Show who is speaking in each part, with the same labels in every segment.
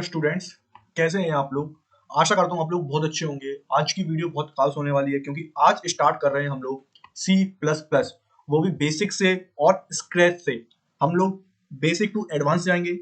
Speaker 1: Students, कैसे हैं आप लोग। आशा करता हूँ आप लोग बहुत अच्छे होंगे। आज की वीडियो बहुत खास होने वाली है क्योंकि आज स्टार्ट कर रहे हैं हम लोग सी प्लस प्लस, वो भी बेसिक से और स्क्रैच से। हम लोग बेसिक टू एडवांस जाएंगे,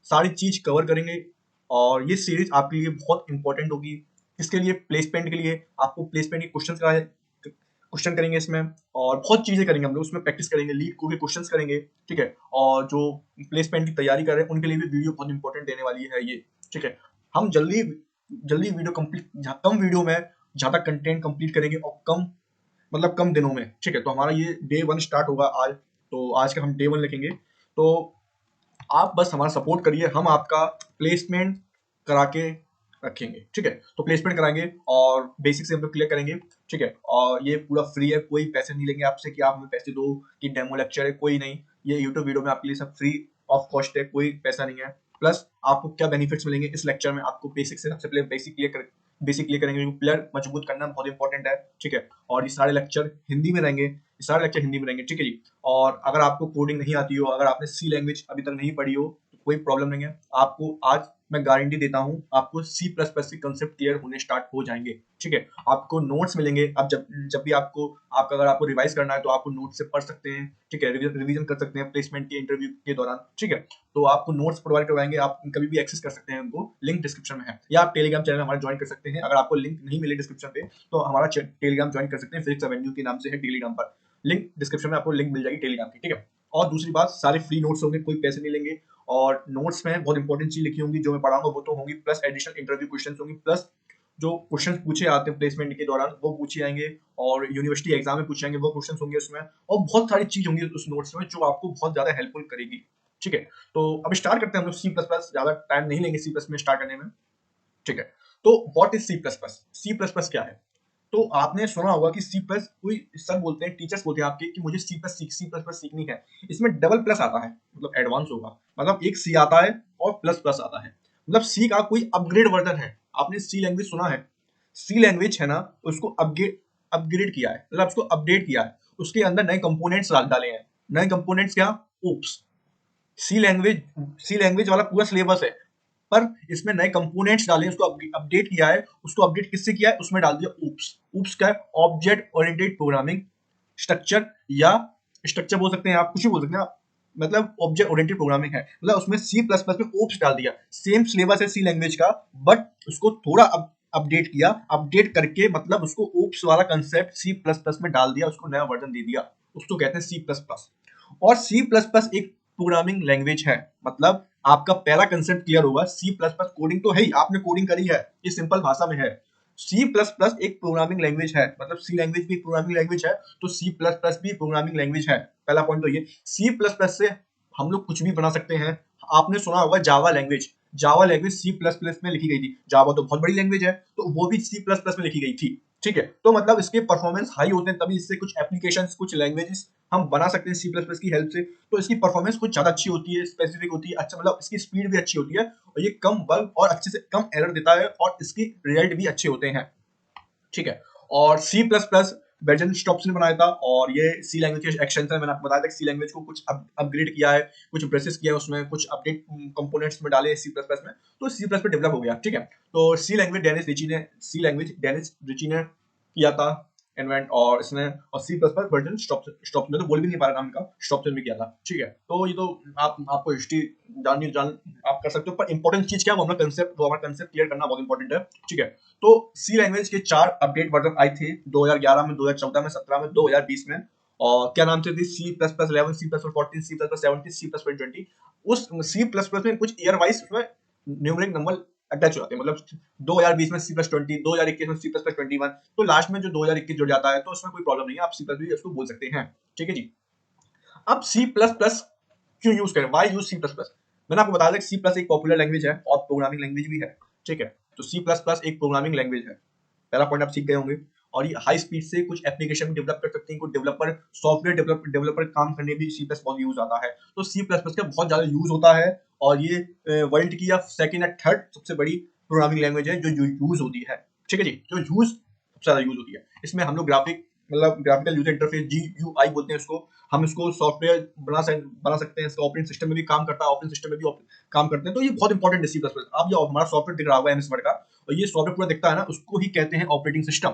Speaker 1: सारी चीज कवर करेंगे और ये सीरीज आपके लिए बहुत इंपॉर्टेंट होगी। इसके लिए प्लेसमेंट के लिए आपको प्लेसमेंट के क्वेश्चन करेंगे इसमें, और बहुत चीजें करेंगे हम लोग उसमें। प्रैक्टिस करेंगे, लीड कोड के क्वेश्चंस करेंगे, ठीक है। और जो प्लेसमेंट की तैयारी कर रहे हैं उनके लिए भी वीडियो बहुत इंपॉर्टेंट देने वाली है ये, ठीक है। हम जल्दी जल्दी वीडियो कंप्लीट, कम वीडियो में ज्यादा कंटेंट कंप्लीट करेंगे और कम दिनों में, ठीक है। तो हमारा ये डे 1 स्टार्ट होगा आज। तो आज का हम डे 1 लिखेंगे। तो आप बस हमारा सपोर्ट करिए, हम आपका प्लेसमेंट करा के रखेंगे, ठीक है। तो प्लेसमेंट कराएंगे और बेसिक से हम लोग क्लियर करेंगे, ठीक है। और ये पूरा फ्री है, कोई पैसे नहीं लेंगे आपसे कि आप हमें पैसे दो कि डेमो लेक्चर है, कोई नहीं। ये यूट्यूब वीडियो में आपके लिए सब फ्री ऑफ कॉस्ट है, कोई पैसा नहीं है। प्लस आपको क्या बेनिफिट्स मिलेंगे इस लेक्चर में, आपको बेसिक से सबसे पहले बेसिक क्लियर करेंगे। प्लेयर मजबूत करना बहुत इंपॉर्टेंट है, ठीक है। और ये सारे लेक्चर हिंदी में रहेंगे, ठीक है जी। और अगर आपको कोडिंग नहीं आती हो, अगर आपने सी लैंग्वेज अभी तक नहीं पढ़ी हो, तो कोई प्रॉब्लम नहीं है। आपको आज मैं गारंटी देता हूँ, आपको सी प्लस प्लस के कंसेप्ट क्लियर होने स्टार्ट हो जाएंगे, ठीक है। आपको नोट्स मिलेंगे। अब जब भी अगर आपको रिवाइज करना है तो आपको नोट्स से पढ़ सकते हैं, ठीक है। रिवीजन कर सकते हैं प्लेसमेंट के इंटरव्यू के दौरान, ठीक है। तो आपको नोट्स प्रोवाइड करवाएंगे, आप कभी भी एक्सेस कर सकते हैं उनको। लिंक डिस्क्रिप्शन में है, या आप टेलीग्राम चैनल हमारा ज्वाइन कर सकते हैं। अगर आपको लिंक नहीं मिले डिस्क्रिप्शन पे तो हमारा टेलीग्राम ज्वाइन कर सकते हैं, फिजिक्स एवेन्यू के नाम से है टेलीग्राम पर। लिंक डिस्क्रिप्शन में आपको लिंक मिल जाएगी टेलीग्राम की, ठीक है। और दूसरी बात, सारे फ्री नोट्स होंगे, कोई पैसे नहीं लेंगे। और नोट्स में बहुत इंपॉर्टेंट चीज लिखी होंगी जो मैं पढ़ाऊंगा वो तो होंगी, प्लस एडिशनल इंटरव्यू क्वेश्चन होंगी, प्लस जो क्वेश्चन पूछे आते हैं प्लेसमेंट के दौरान वो पूछे जाएंगे, और यूनिवर्सिटी एग्जाम में पूछे जाएंगे वो क्वेश्चन होंगे उसमें। और बहुत सारी चीज होंगी उस नोट्स में जो आपको बहुत ज्यादा हेल्पफुल करेगी, ठीक है। तो अब स्टार्ट करते हैं हम लोग सी प्लस प्लस। ज्यादा टाइम नहीं लेंगे सी प्लस में स्टार्ट करने में, ठीक है। तो what is C plus plus? C plus plus क्या है? तो आपने सुना होगा कि सी प्लस, कोई सर बोलते हैं, टीचर्स बोलते हैं आपके कि मुझे सी प्लस प्लस सीखनी है। इसमें डबल प्लस आता है, मतलब एडवांस होगा। मतलब एक सी आता है और प्लस प्लस आता है, मतलब सी का कोई अपग्रेड वर्जन है। आपने सी लैंग्वेज सुना है? सी लैंग्वेज है ना, उसको अपग्रेड किया है, मतलब उसको अपडेट किया है। उसके अंदर नए कंपोनेंट्स डाले हैं। नए कंपोनेंट्स क्या? ओप्स। सी लैंग्वेज सी लैंग्वेज वाला पूरा सिलेबस है, पर इसमें नए कंपोनेंट्स डाले, उसको अपडेट किया है। उसको अपडेट किससे किया है? उसमें डाल दिया ऊप्स। ऊप्स क्या है? ऑब्जेक्ट ओरिएंटेड प्रोग्रामिंग स्ट्रक्चर, या स्ट्रक्चर बोल सकते हैं आप, कुछ भी बोल सकते हैं आप। मतलब ऑब्जेक्ट ओरिएंटेड प्रोग्रामिंग है, मतलब उसमें सी प्लस प्लस में ऊप्स डाल दिया। सेम सिलेबस है सी लैंग्वेज का, बट उसको थोड़ा अपडेट किया। अपडेट करके मतलब उसको ऊप्स वाला कंसेप्ट सी प्लस प्लस में डाल दिया, उसको नया वर्जन दे दिया। उसको कहते हैं सी प्लस प्लस। और सी प्लस प्लस एक प्रोग्रामिंग लैंग्वेज है। मतलब आपका पहला कंसेप्ट क्लियर होगा, सी प्लस प्लस कोडिंग तो है ही, आपने कोडिंग करी है, ये सिंपल भाषा में है। सी प्लस प्लस एक प्रोग्रामिंग लैंग्वेज है, मतलब सी लैंग्वेज भी प्रोग्रामिंग लैंग्वेज है, तो सी प्लस प्लस भी प्रोग्रामिंग लैंग्वेज है। पहला पॉइंट तो ये। सी प्लस प्लस से हम लोग कुछ भी बना सकते हैं। आपने सुना होगा Java language. Java language C plus plus में लिखी गई थी। जावा तो बहुत बड़ी लैंग्वेज है, तो वो भी सी प्लस प्लस में लिखी गई थी, ठीक है। तो मतलब इसके परफॉर्मेंस हाई होते हैं, तभी इससे कुछ एप्लीकेशंस, कुछ लैंग्वेजेस हम बना सकते हैं सी प्लस प्लस की हेल्प से। तो इसकी परफॉर्मेंस कुछ ज्यादा अच्छी होती है, स्पेसिफिक होती है, अच्छा, मतलब इसकी स्पीड भी अच्छी होती है, और ये कम बग और अच्छे से कम एरर देता है, और इसकी रिजल्ट भी अच्छे होते हैं, ठीक है। और सी प्लस प्लस बेजन स्टॉप्स ने बनाया था, और ये सी लैंग्वेज के एक्सटेंशन है। मैंने आपको बताया था कि सी लैंग्वेज को कुछ अपग्रेड किया है, कुछ ब्रेसेस किया है उसमें, कुछ अपडेट कंपोनेंट्स में डाले सी प्लस प्लस में, तो सी प्लस पे डेवलप हो गया, ठीक है। तो सी लैंग्वेज डेनिस रिची ने किया था इन्वेंट, और इसने, और सी प्लस प्लस वर्जन स्टॉप में तो बोल भी नहीं पा रहा नाम का, स्टॉप में किया था, ठीक है। तो ये तो आपको हिस्ट्री जान आप कर सकते हो, पर इंपॉर्टेंट चीज क्या है, वो हमारा कंसेप्ट क्लियर करना बहुत इंपॉर्टेंट है, ठीक है। तो सी लैंग्वेज के 4 अपडेट वर्जन आए थे, 2011 में, 2014 में, 17 में, 2020 में। और क्या नाम थे? C plus plus 11, C plus plus 14, C plus plus 17, C plus plus 20। उस सी प्लस प्लस में कुछ ईयर वाइज उसमें न्यूमेरिक नंबर अटैच हो जाते हैं, मतलब 2020 में सी प्लस 20, 2021 में सी प्लस प्लस 21, तो लास्ट में जो 2021 जुड़ जाता है तो उसमें कोई प्रॉब्लम नहीं है, आप सी प्लस भी उसको बोल सकते हैं, ठीक है जी। अब सी प्लस प्लस क्यों यूज करें? Why use C plus plus? मैंने आपको बताया था कि सी प्लस एक पॉपुलर लैंग्वेज है और प्रोग्रामिंग लैंग्वेज भी है, ठीक है। तो सी प्लस प्लस एक प्रोग्रामिंग लैंग्वेज है, पहला पॉइंट आप सीख गए होंगे। और ये हाई स्पीड से कुछ एप्लीकेशन डेवलप कर सकते हैं, कुछ सॉफ्टवेयर डेवलपर काम करने भी सी प्लस बहुत यूज आता है। तो सी प्लस प्लस का बहुत ज्यादा यूज होता है, और ये वर्ल्ड की या सेकंड या थर्ड सबसे बड़ी प्रोग्रामिंग लैंग्वेज है जो यूज होती है, ठीक है जी। जो यूज सबसे ज्यादा यूज होती है, इसमें हम लोग ग्राफिक मतलब ग्राफिकल यूजर इंटरफेस, GUI बोलते हैं इसको। हम इसको सॉफ्टवेयर बना सकते हैं, इसका ऑपरेटिंग सिस्टम में भी काम करता है, ऑपरेटिंग सिस्टम में भी काम करते हैं। तो ये बहुत इंपॉर्टेंट है C++। अब जो हमारा सॉफ्टवेयर दिख रहा होगा MS वर्ड का, और ये सॉफ्टवेयर पूरा दिखता है ना, उसको ही कहते हैं ऑपरेटिंग सिस्टम।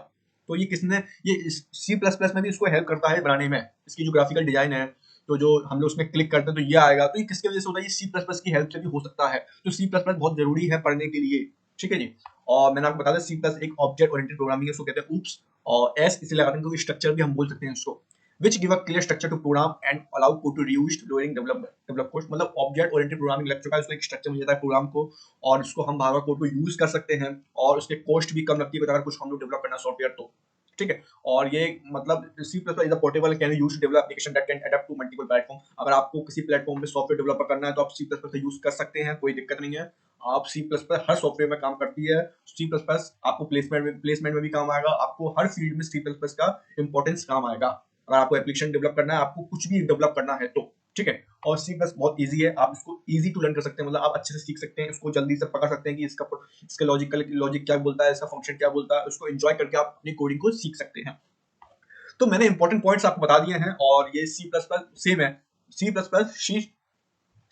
Speaker 1: तो ये किसने, ये C++ में भी इसको हेल्प करता है बनाने में। इसकी जो ग्राफिकल डिजाइन है, तो जो हम लोग उसमें क्लिक करते हैं तो ये आएगा, तो ये किसकी वजह से होता है, ये C++ की हेल्प से भी हो सकता है। तो C++ बहुत जरूरी है पढ़ने के लिए, ठीक है जी। और मैंने आपको बताया C+ एक ऑब्जेक्ट ओरिएंटेड प्रोग्रामिंग है, उसको कहते हैं ऊप्स। और एस इसलिए लगाते हैं क्योंकि स्ट्रक्चर भी हम बोल सकते हैं इसको, which give a clear structure to program and allow code to reuse during develop code। मतलब ऑब्जेक्ट ओरिएंटेड प्रोग्रामिंग लग चुका है, उसको एक स्ट्रक्चर मिल जाता है प्रोग्राम को, और इसको हम बार बार कोड को यूज कर सकते हैं, और उसके कॉस्ट भी कम लगती है अगर कुछ हम लोग डेवलप करना सॉफ्टवेयर तो, ठीक है। और ये मतलब C++ is a portable, can use to develop application that can adapt to multiple platform. अगर आपको किसी प्लेटफॉर्म पे सॉफ्टवेयर डेवलप करना है तो आप C++ का यूज कर सकते हैं, कोई दिक्कत नहीं है। आप C++ हर सॉफ्टवेयर में काम करती है। C++ आपको प्लेसमेंट में भी काम आएगा, आपको हर फील्ड में C++ का इंपॉर्टेंस काम आएगा। अगर आपको एप्लीकेशन डेवलप करना है, आपको कुछ भी डेवलप करना है तो, ठीक है। और C+ बहुत इजी है, आप इसको इजी टू लर्न कर सकते हैं, मतलब आप अच्छे से सीख सकते हैं, इसको जल्दी से पकड़ सकते हैं कि इसका लॉजिक क्या बोलता है, इसका फंक्शन क्या बोलता है, उसको एंजॉय करके आप अपनी कोडिंग को सीख सकते हैं। तो मैंने इंपॉर्टेंट पॉइंट्स आपको बता दिए हैं, और ये C++ सेम है। C++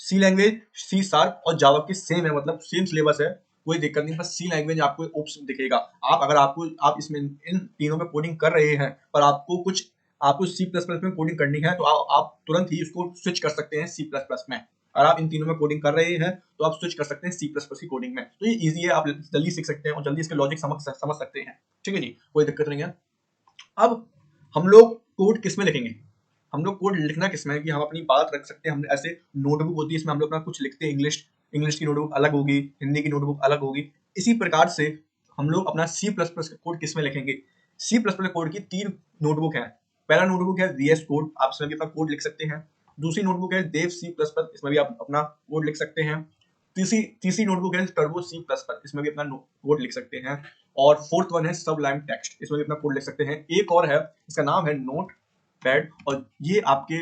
Speaker 1: सी लैंग्वेज, सी शार्प और जावा की सेम है, मतलब सेम सिलेबस है, कोई दिक्कत नहीं। बस सी लैंग्वेज आपको ओप्स दिखेगा। अगर आप इसमें इन तीनों में कोडिंग कर रहे हैं, पर आपको C++ में कोडिंग करनी है, तो आप तुरंत ही उसको स्विच कर सकते हैं C++ में। अगर आप इन तीनों में कोडिंग कर रहे हैं तो आप स्विच कर सकते हैं C++ की कोडिंग में। तो ये इजी है, आप जल्दी सीख सकते हैं और जल्दी इसके लॉजिक समझ सकते हैं, ठीक है जी, कोई दिक्कत नहीं है। अब हम लोग कोड किस में लिखेंगे, हम लोग कोड लिखना किसमें है कि हम अपनी बात रख सकते हैं। हम ऐसे नोटबुक होती है, इसमें हम लोग अपना कुछ लिखते हैं, इंग्लिश की नोटबुक अलग होगी, हिंदी की नोटबुक अलग होगी। इसी प्रकार से हम लोग अपना C++ का कोड किसमें लिखेंगे। C++ कोड की 3 नोटबुक है। पहला नोटबुक है VS कोड, आप इसमें भी अपना कोड लिख सकते हैं। दूसरी नोटबुक है देव C++, इसमें भी आप अपना कोड लिख सकते हैं। तीसरी तीसरी नोटबुक है टर्बो C++, इसमें भी अपना कोड लिख सकते हैं। और फोर्थ वन है सबलाइम टेक्स्ट, इसमें भी अपना कोड लिख सकते हैं। एक और है, इसका नाम है नोट पैड, और ये आपके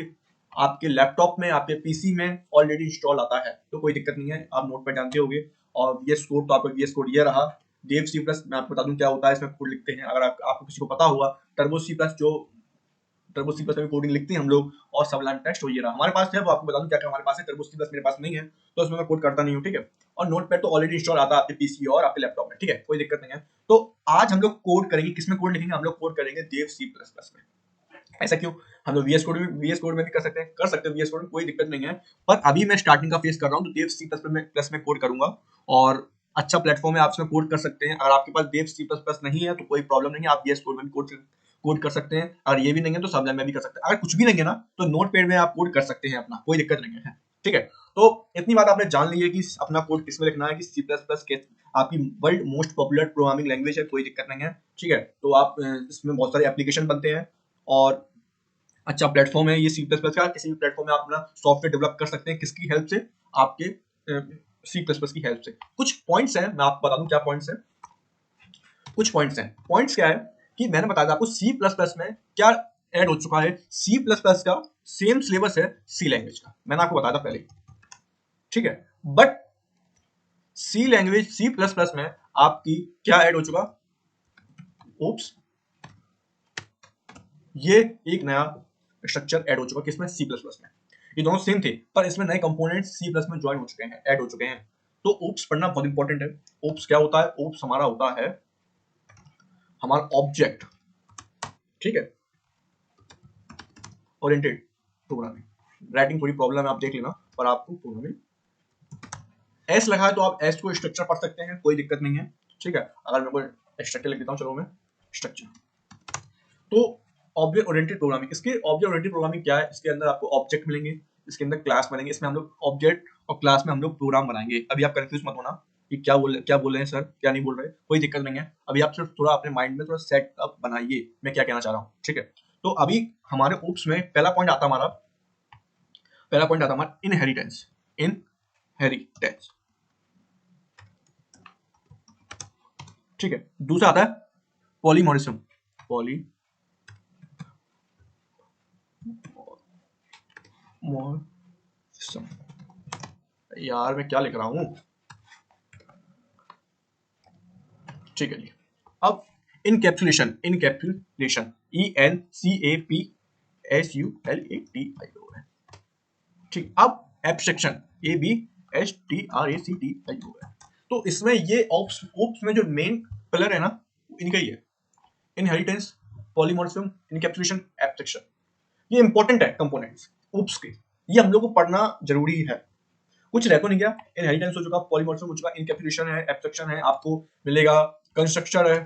Speaker 1: आपके लैपटॉप में, आपके पीसी में ऑलरेडी इंस्टॉल आता है, तो कोई दिक्कत नहीं है, आप नोट पैड जानते होंगे। और VS कोड, तो आपका VS कोड ये रहा। देव C++ मैं आपको बता दूं क्या होता है, इसमें कोड लिखते हैं, अगर आपको किसी को पता हुआ। टर्बो C++ जो टर्बो C++ में कोडिंग लिखते हैं हम लोग, और सबलाइम टेक्स्ट हो ये रहा हमारे पास है, वो आपको बता दूं क्या क्या हमारे पास है। टर्बो C++ मेरे पास नहीं है, तो इसमें मैं कोड करता नहीं हूँ, ठीक है। और नोटपैड तो ऑलरेडी इंस्टॉल आता है आपके पीसी और आपके लैपटॉप में, ठीक है, कोई दिक्कत नहीं है। तो आज हम लोग कोड करेंगे, किसमें कोड लिखेंगे, हम लोग कोड करेंगे देव C++ में। ऐसा क्यों, हम लोग VS कोड में भी कर सकते हैं VS कोड में, कोई दिक्कत नहीं है। पर अभी मैं स्टार्टिंग का फेस कर रहा हूँ, तो देव C++ में कोड करूंगा। और अच्छा प्लेटफॉर्म है, आप इसमें कोड कर सकते हैं। अगर आपके पास देव C++ नहीं है तो कोई प्रॉब्लम नहीं है, आप VS कोड में भी कोड कर सकते हैं। अगर ये भी नहीं है तो सबलाइन में भी कर सकते हैं। अगर कुछ भी नहीं है ना, तो नोटपैड में आप कोड कर सकते हैं अपना, कोई दिक्कत नहीं है, ठीक है। तो इतनी बात आपने जान ली है कि अपना कोड किसमें लिखना है, कि C++ के आपकी world most popular programming language है, कोई दिक्कत नहीं है, ठीक है। तो आप इसमें बहुत सारे एप्लीकेशन बनते हैं, और अच्छा प्लेटफॉर्म है ये C++ का। किसी भी प्लेटफॉर्म में आप अपना सॉफ्टवेयर डेवलप कर सकते हैं, किसकी हेल्प से, आपके C++ की हेल्प से। कुछ पॉइंट्स हैं, मैं आपको बता दूं क्या पॉइंट्स हैं। कुछ पॉइंट्स हैं, पॉइंट्स क्या है कि मैंने बताया था आपको C++ में क्या ऐड हो चुका है। C++ का सेम सिलेबस है सी लैंग्वेज का, मैंने आपको बताया था पहले, ठीक है। बट C++ में आपकी क्या ऐड हो चुका, ओप्स, ये एक नया स्ट्रक्चर ऐड हो चुका, किसमें, C++ में। ये दोनों सेम थे, पर इसमें नए कंपोनेंट C++ में ज्वाइन हो चुके हैं, ऐड हो चुके हैं। तो ओप्स पढ़ना बहुत इंपॉर्टेंट है। ओप्स क्या होता है, ओप्स हमारा होता है हमारा ऑब्जेक्ट, ठीक है, ओरिएंटेड प्रोग्रामिंग। राइटिंग थोड़ी प्रॉब्लम है, आप देख लेना, पर आपको प्रोग्रामिंग एस लगा है तो आप एस को स्ट्रक्चर पढ़ सकते हैं, कोई दिक्कत नहीं है, ठीक है। अगर मैं कोई स्ट्रक्चर लिख देता हूँ, चलो मैं स्ट्रक्चर, तो ऑब्जेक्ट ओरिएंटेड प्रोग्रामिंग, इसके ऑब्जेक्ट ओरिएंटेड प्रोग्रामिंग क्या है, इसके अंदर आपको ऑब्जेक्ट मिलेंगे, इसके अंदर क्लास बनेंगे, इसमें हम लोग ऑब्जेक्ट और क्लास में हम लोग प्रोग्राम बनाएंगे। अभी आप कंफ्यूज मत होना कि क्या बोल रहे हैं सर, क्या नहीं बोल रहे, कोई दिक्कत नहीं है। अभी आप सिर्फ थोड़ा अपने माइंड में थोड़ा सेट अप बनाइए, मैं क्या कहना चाह रहा हूँ, ठीक है। तो अभी हमारे ओप्स में पहला पॉइंट आता हमारा इनहेरिटेंस, ठीक है। दूसरा आता है पॉलीमॉर्फिज्म, पॉलीमॉर्फिज्म, यार मैं क्या लिख रहा हूँ, ठीक है जी। अब इनकैप्सुलेशन, इनकैप्सुलेशन, ENCAPSULATIO है। ठीक, अब एब्स्ट्रैक्शन, ABSTRACTIO है। तो इसमें ये ओप्स में जो मेन पिलर है ना, इनका ही है, इनहेरिटेंस, पॉलीमॉर्फिज्म, इनकैप्सुलेशन, एब्स्ट्रैक्शन। ये इंपॉर्टेंट है कंपोनेंट्स ओप्स के, ये हम लोग को पढ़ना जरूरी है। कुछ रह तो नहीं गया, इनहेरिटेंस हो चुका, पॉलीमॉर्फिज्म हो चुका, इनकैप्सुलेशन है, एब्स्ट्रैक्शन है, आपको मिलेगा कंस्ट्रक्टर है।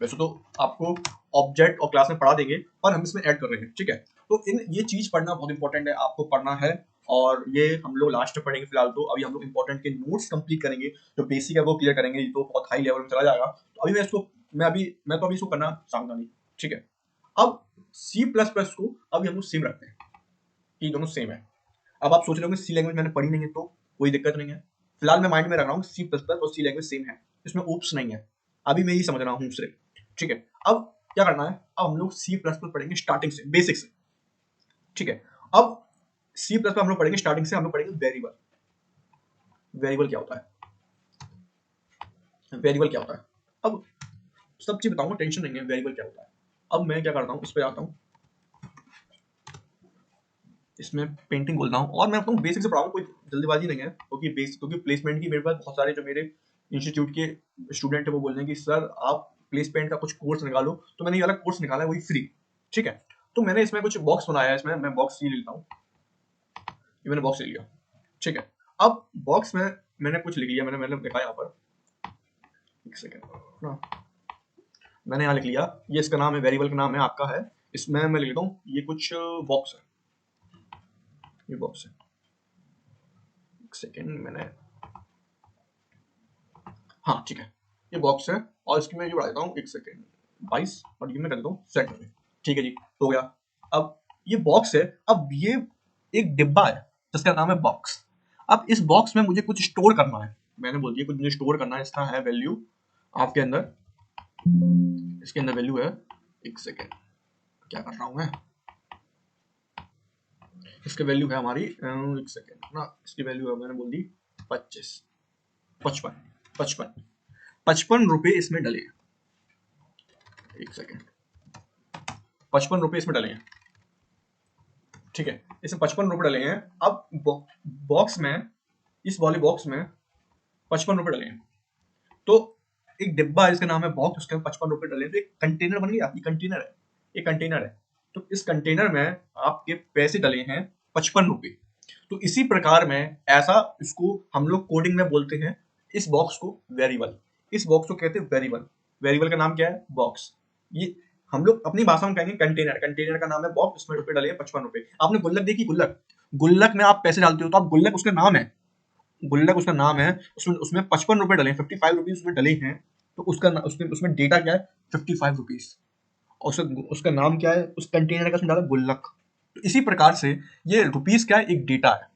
Speaker 1: वैसे तो आपको ऑब्जेक्ट और क्लास में पढ़ा देंगे, पर हम इसमें ऐड कर रहे हैं, ठीक है। तो इन ये चीज पढ़ना बहुत इंपॉर्टेंट है, आपको पढ़ना है, और ये हम लोग लास्ट में पढ़ेंगे। फिलहाल तो अभी हम लोग इंपॉर्टेंट के नोट्स कंप्लीट करेंगे, जो बेसिक है वो क्लियर करेंगे, तो बहुत हाई लेवल में चला जाएगा। तो अभी मैं तो अभी इसको करना चाहूंगा नहीं, ठीक है। अब C++ को अभी हम लोग सेम रखते हैं, ये दोनों सेम है। अब आप सोच रहे होंगे सी लैंग्वेज मैंने पढ़ी नहीं है, तो कोई दिक्कत नहीं है। फिलहाल मैं माइंड में रख रहा हूँ C++ और सी लैंग्वेज सेम है, इसमें ओप्स नहीं है, अभी मैं यही समझ रहा हूँ सिर्फ, ठीक है। अब क्या करना है, अब हम लोग C++ पढ़ेंगे स्टार्टिंग से, बेसिक से, ठीक है। अब C++ हम लोग पढ़ेंगे स्टार्टिंग से, हम लोग पढ़ेंगे वेरिएबल। वेरिएबल क्या होता है, वेरिएबल क्या होता है, अब सब चीज बताऊंगा, टेंशन नहीं है, वेरिएबल क्या होता है। अब मैं क्या करता हूँ, इस पे आता हूँ, इसमें पेंटिंग बोलता हूँ, और मैं आपको बेसिक से पढ़ाऊँ, कोई जल्दीबाजी नहीं है, क्योंकि बेसिक, क्योंकि प्लेसमेंट की मेरे पास बहुत सारे जो मेरे इंस्टीट्यूट के स्टूडेंट है वो बोल रहे हैं कि सर आप प्लेसमेंट का कुछ कोर्स निकालो, तो मैंने ये वाला कोर्स निकाला है, वही फ्री, ठीक है। तो मैंने इसमें कुछ बॉक्स बनाया है, इसमें मैं बॉक्स ये लेता हूँ, ये मैंने बॉक्स ले लिया, ठीक है। अब बॉक्स में मैंने कुछ लिख लिया, मैंने लिखा यहाँ पर, एक सेकेंड ना, मैंने यहाँ लिख लिया, ये इसका नाम है, वेरिएबल का नाम है, आपका है, इसमें मैं लिख लेता हूँ, ये कुछ बॉक्स है, ये बॉक्स है, एक सेकेंड, मैंने, हाँ ठीक है, ये बॉक्स है, और इसकी मैं ये बढ़ा देता हूँ, एक सेकेंड, 22, और ये मैं कर देता हूँ सेट में, ठीक है जी, हो गया। अब ये बॉक्स है, अब ये एक डिब्बा है जिसका नाम है बॉक्स। अब इस बॉक्स में मुझे कुछ स्टोर करना है, मैंने बोल दिया कुछ मुझे स्टोर करना है, इसका है वैल्यू आपके अंदर, इसके अंदर वैल्यू है, एक सेकेंड, क्या कर रहा हूँ मैं, इसकी वैल्यू है हमारी, एक सेकेंड ना, इसकी वैल्यू है, मैंने बोल दी 25, 55, 55, 55 रुपए इसमें डले हैं, एक सेकेंड, 55 रुपए इसमें डले हैं, ठीक है, इसमें 55 रुपए डले हैं। अब बॉक्स में, इस वाले बॉक्स में 55 रुपए डले हैं, तो एक डिब्बा है, इसका नाम है बॉक्स, उसके 55 रुपए डले हैं, तो एक कंटेनर बन गया, ये कंटेनर है, ये कंटेनर है। तो इस कंटेनर में आपके पैसे डले हैं 55 रुपए। तो इसी प्रकार में ऐसा, इसको हम लोग कोडिंग में बोलते हैं, इस बॉक्स को वेरिएबल, इस बॉक्स को कहते हैं वेरिएबल। वेरिएबल का नाम क्या है, बॉक्स। ये हम लोग अपनी भाषा में कहेंगे कंटेनर, कंटेनर का नाम है बॉक्स, इसमें रुपए डले हैं 55 रुपए। आपने गुल्लक देखी, गुल्लक, गुल्लक में आप पैसे डालते हो, तो आप गुल्लक उसका नाम है, गुल्लक उसका नाम है, उसमें उसमें 55 रुपए डले हैं, 55 रुपीज उसमें डले हैं, तो उसमें डेटा क्या है, 55 रुपीज, और उसका नाम क्या है, उस कंटेनर का उसमें डाला गुल्लक। तो इसी प्रकार से ये रुपीज क्या है, एक डेटा है,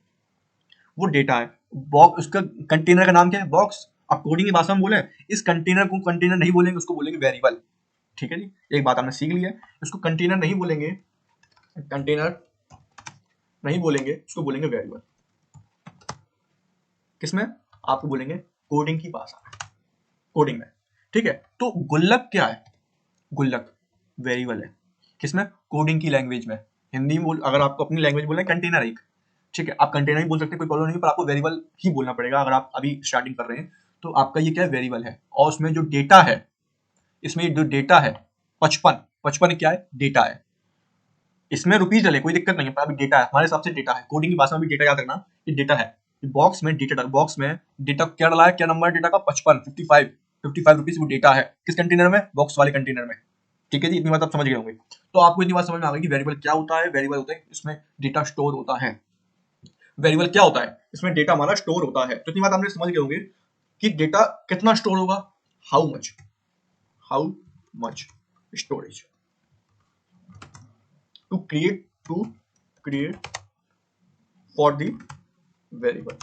Speaker 1: वो डेटा है। बॉक्स, उसका कंटेनर का नाम क्या है, बॉक्स। आप कोडिंग की भाषा में बोले, इस कंटेनर को कंटेनर नहीं बोलेंगे, उसको बोलेंगे वेरिएबल, ठीक है जी, एक बात आपने सीख ली है, इसको कंटेनर नहीं बोलेंगे, कंटेनर नहीं बोलेंगे, उसको बोलेंगे वेरिएबल। किसमें, आपको बोलेंगे कोडिंग की भाषा में, कोडिंग में, ठीक है। तो गुल्लक क्या है, गुल्लक वेरिएबल है, किसमें, कोडिंग की लैंग्वेज में। हिंदी में बोल, अगर आपको अपनी लैंग्वेज बोलना है, कंटेनर एक, ठीक है, आप कंटेनर ही बोल सकते हैं, कोई प्रॉब्लम नहीं, पर आपको वेरिएबल ही बोलना पड़ेगा अगर आप अभी स्टार्टिंग कर रहे हैं। तो आपका ये क्या है, वेरिएबल है, और उसमें जो डेटा है, इसमें जो डेटा है 55, 55 क्या है, डेटा है, इसमें रुपीज डले, कोई दिक्कत नहीं है, पर अभी डेटा है, हमारे हिसाब से डेटा है, कोडिंग की भाषा में भी डेटा याद रखना, ये डेटा है। बॉक्स में डेटा, बॉक्स में डेटा क्या डला है, क्या नंबर है डेटा का, 55, 55, 55 रुपीज वो डेटा है, किस कंटेनर में, बॉक्स वाले कंटेनर में, ठीक है जी, इतनी बात आप समझ गए होंगे। तो आपको इतनी बात समझ में आ गई कि वेरिएबल क्या होता है, वेरिएबल होता है इसमें डेटा स्टोर होता है। वेरिएबल क्या होता है, इसमें डेटा हमारा स्टोर होता है, तो इतनी बात आपने समझ गए होंगे कि डेटा कितना स्टोर होगा, how much, how much storage to create for the variable,